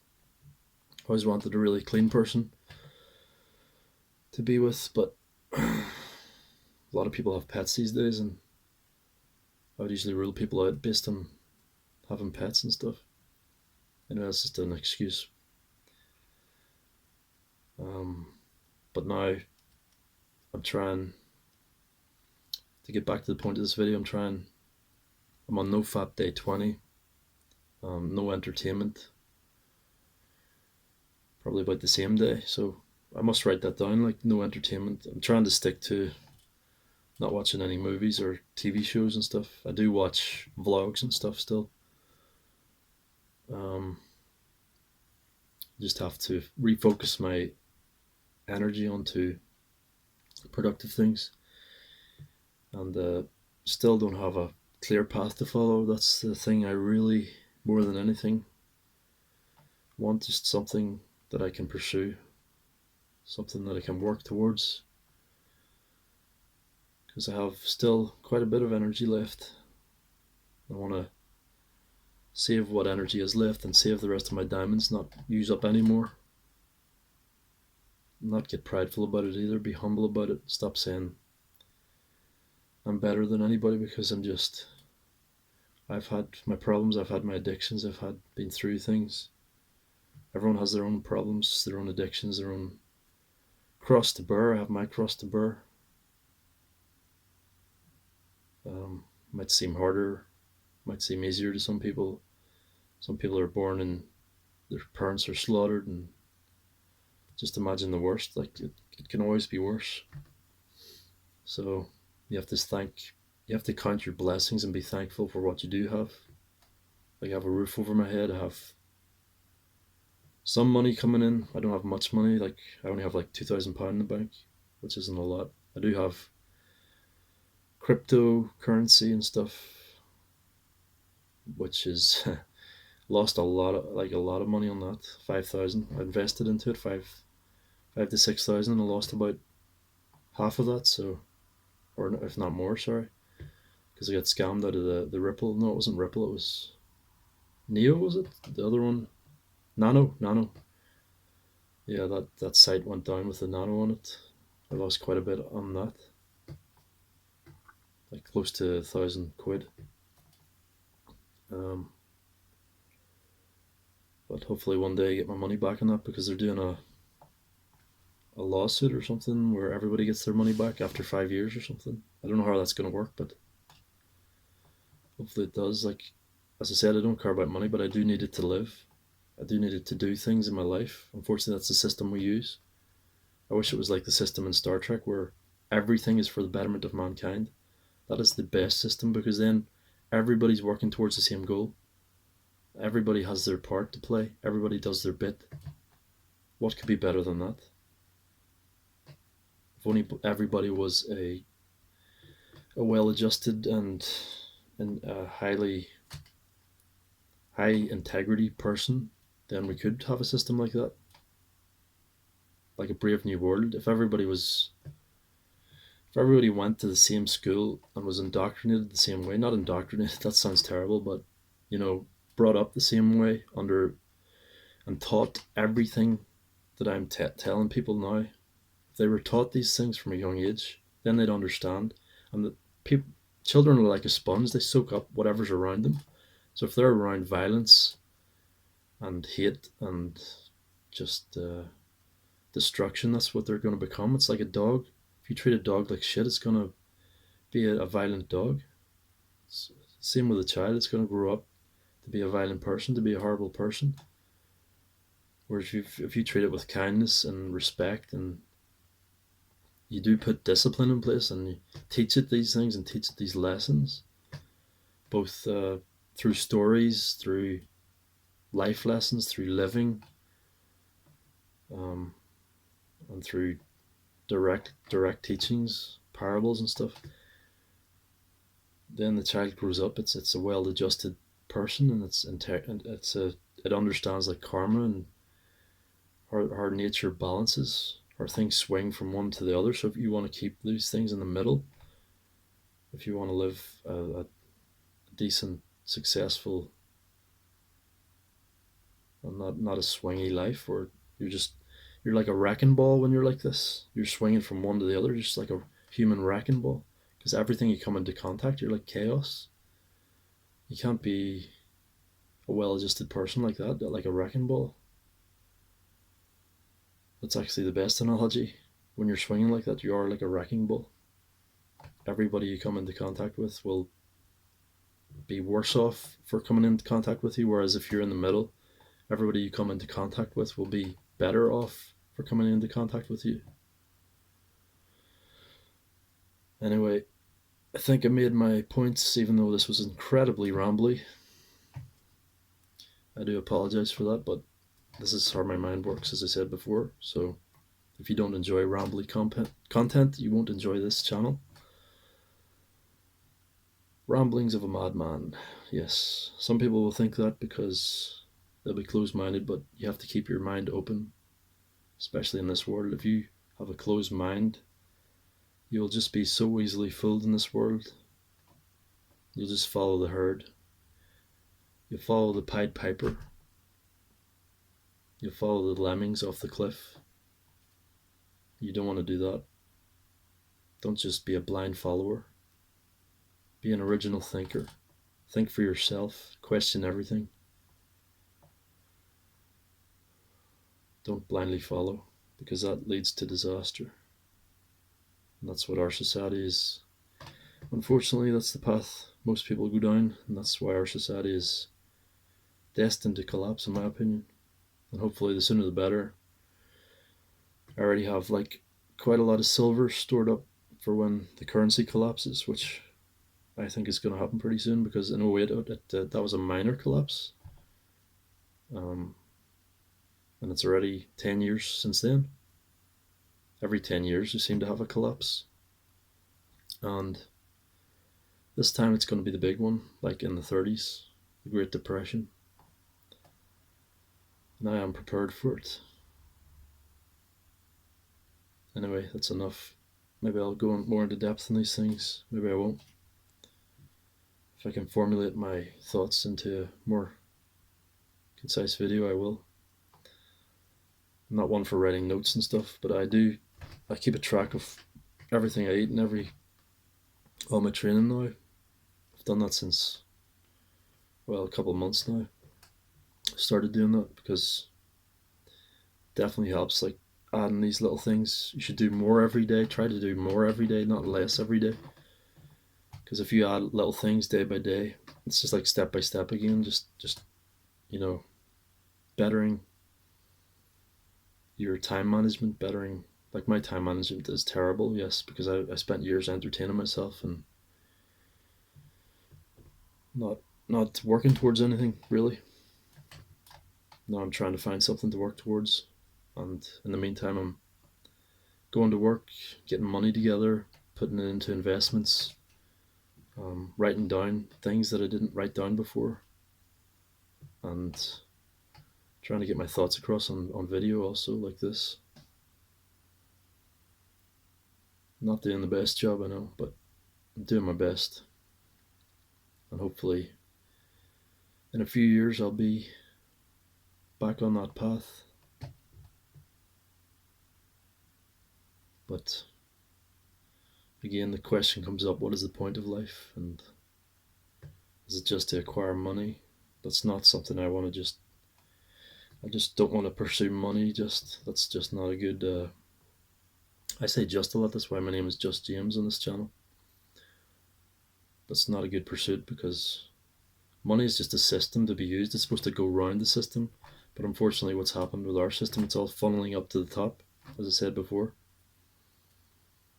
Speaker 1: I always wanted a really clean person to be with. But a lot of people have pets these days, and I would usually rule people out based on having pets and stuff. Anyway, that's just an excuse. Um, but now I'm trying to get back to the point of this video. I'm on NOFAP day 20. No entertainment. Probably about the same day. So I must write that down, like no entertainment. I'm trying to stick to not watching any movies or TV shows and stuff. I do watch vlogs and stuff still. Um, just have to refocus my energy onto productive things, and still don't have a clear path to follow. That's the thing I really, more than anything, want. Just something that I can pursue, something that I can work towards, because I have still quite a bit of energy left. I want to save what energy is left and save the rest of my diamonds, not use up anymore. Not get prideful about it either, be humble about it. Stop saying I'm better than anybody, because I've had my problems, I've had my addictions, been through things. Everyone has their own problems, their own addictions, their own cross to bear. I have my cross to bear. Might seem harder, might seem easier to some people. Some people are born and their parents are slaughtered, and just imagine the worst. Like it can always be worse. So you have to you have to count your blessings and be thankful for what you do have. Like I have a roof over my head, I have some money coming in. I don't have much money. Like I only have like £2,000 in the bank, which isn't a lot. I do have cryptocurrency and stuff, which is lost a lot of money on that. 5,000. I invested into it, five to 6,000, and I lost about half of that. So, or if not more, sorry, because I got scammed out of the Ripple. No, it wasn't Ripple. It was Neo. Was it the other one? Nano. Yeah, that site went down with the Nano on it. I lost quite a bit on that, like close to £1,000. Um, but hopefully one day I get my money back on that, because they're doing a lawsuit or something where everybody gets their money back after 5 years or something. I don't know how that's going to work, but hopefully it does. Like, as I said, I don't care about money, but I do need it to live. I do need it to do things in my life. Unfortunately, that's the system we use. I wish it was like the system in Star Trek where everything is for the betterment of mankind. That is the best system, because then everybody's working towards the same goal. Everybody has their part to play. Everybody does their bit. What could be better than that? If only everybody was a well-adjusted and a high integrity person, then we could have a system like that, like a Brave New World. If everybody went to the same school and was indoctrinated the same way, not indoctrinated, that sounds terrible, but brought up the same way under and taught everything that I'm telling people now. If they were taught these things from a young age, then they'd understand. And the people, Children are like a sponge, they soak up whatever's around them. So if they're around violence and hate and just destruction, that's what they're going to become. It's like a dog. If you treat a dog like shit, it's going to be a violent dog. Same with a child, it's going to grow up to be a violent person, to be a horrible person. Whereas if you treat it with kindness and respect, and you do put discipline in place, and you teach it these things and teach it these lessons, both through stories, through life lessons, through living, um, and through direct teachings, parables and stuff, then the child grows up. It's a well-adjusted person, and it understands like karma and how nature balances, how things swing from one to the other. So if you want to keep these things in the middle, if you want to live a decent, successful, and not a swingy life, or you're like a wrecking ball when you're like this. You're swinging from one to the other, just like a human wrecking ball. Because everything you come into contact, you're like chaos. You can't be a well-adjusted person like that, like a wrecking ball. That's actually the best analogy. When you're swinging like that, you are like a wrecking ball. Everybody you come into contact with will be worse off for coming into contact with you, whereas if you're in the middle, everybody you come into contact with will be better off for coming into contact with you. Anyway, I think I made my points, even though this was incredibly rambly. I do apologize for that, but this is how my mind works, as I said before. So if you don't enjoy rambly content, you won't enjoy this channel. Ramblings of a madman. Yes, some people will think that because they'll be closed-minded, but you have to keep your mind open, especially in this world. If you have a closed mind, you'll just be so easily fooled in this world. You'll just follow the herd. You'll follow the Pied Piper. You'll follow the lemmings off the cliff. You don't want to do that. Don't just be a blind follower. Be an original thinker. Think for yourself. Question everything. Don't blindly follow, because that leads to disaster. And that's what our society is. Unfortunately, that's the path most people go down, and that's why our society is destined to collapse, in my opinion. And hopefully the sooner the better. I already have like quite a lot of silver stored up for when the currency collapses, which I think is going to happen pretty soon, because in 08 that was a minor collapse. And it's already 10 years since then. Every 10 years you seem to have a collapse. And this time it's going to be the big one, like in the 30s, the Great Depression. And I am prepared for it. Anyway, that's enough. Maybe I'll go more into depth in these things. Maybe I won't. If I can formulate my thoughts into a more concise video, I will. I'm not one for writing notes and stuff, but I keep a track of everything I eat and all my training now. I've done that since, well, a couple of months now. I started doing that because it definitely helps, like adding these little things. You should do more every day. Try to do more every day, not less every day. Because if you add little things day by day, it's just like step by step again, just bettering your time management, bettering, like my time management is terrible, yes, because I spent years entertaining myself and not working towards anything really. Now I'm trying to find something to work towards, and in the meantime I'm going to work, getting money together, putting it into investments, writing down things that I didn't write down before, and trying to get my thoughts across on video also, like this. Not doing the best job, I know, but I'm doing my best. And hopefully in a few years I'll be back on that path. But again, the question comes up: what is the point of life? And is it just to acquire money? That's not something I want to just. I just don't want to pursue money. That's just not a good. I say just a lot. That's why my name is Just James on this channel. That's not a good pursuit because money is just a system to be used. It's supposed to go around the system, but unfortunately, what's happened with our system, it's all funneling up to the top, as I said before,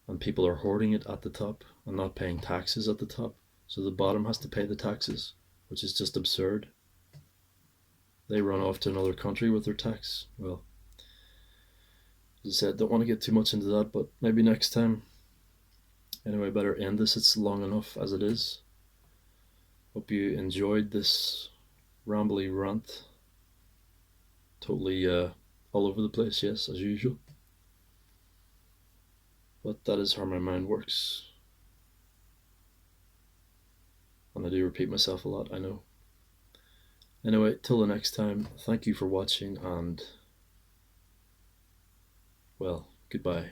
Speaker 1: and people are hoarding it at the top and not paying taxes at the top. So the bottom has to pay the taxes, which is just absurd. They run off to another country with their tax. Well, as I said, don't want to get too much into that, but maybe next time. Anyway, better end this. It's long enough as it is. Hope you enjoyed this rambly rant. Totally all over the place, yes, as usual. But that is how my mind works. And I do repeat myself a lot, I know. Anyway, till the next time, thank you for watching and, well, goodbye.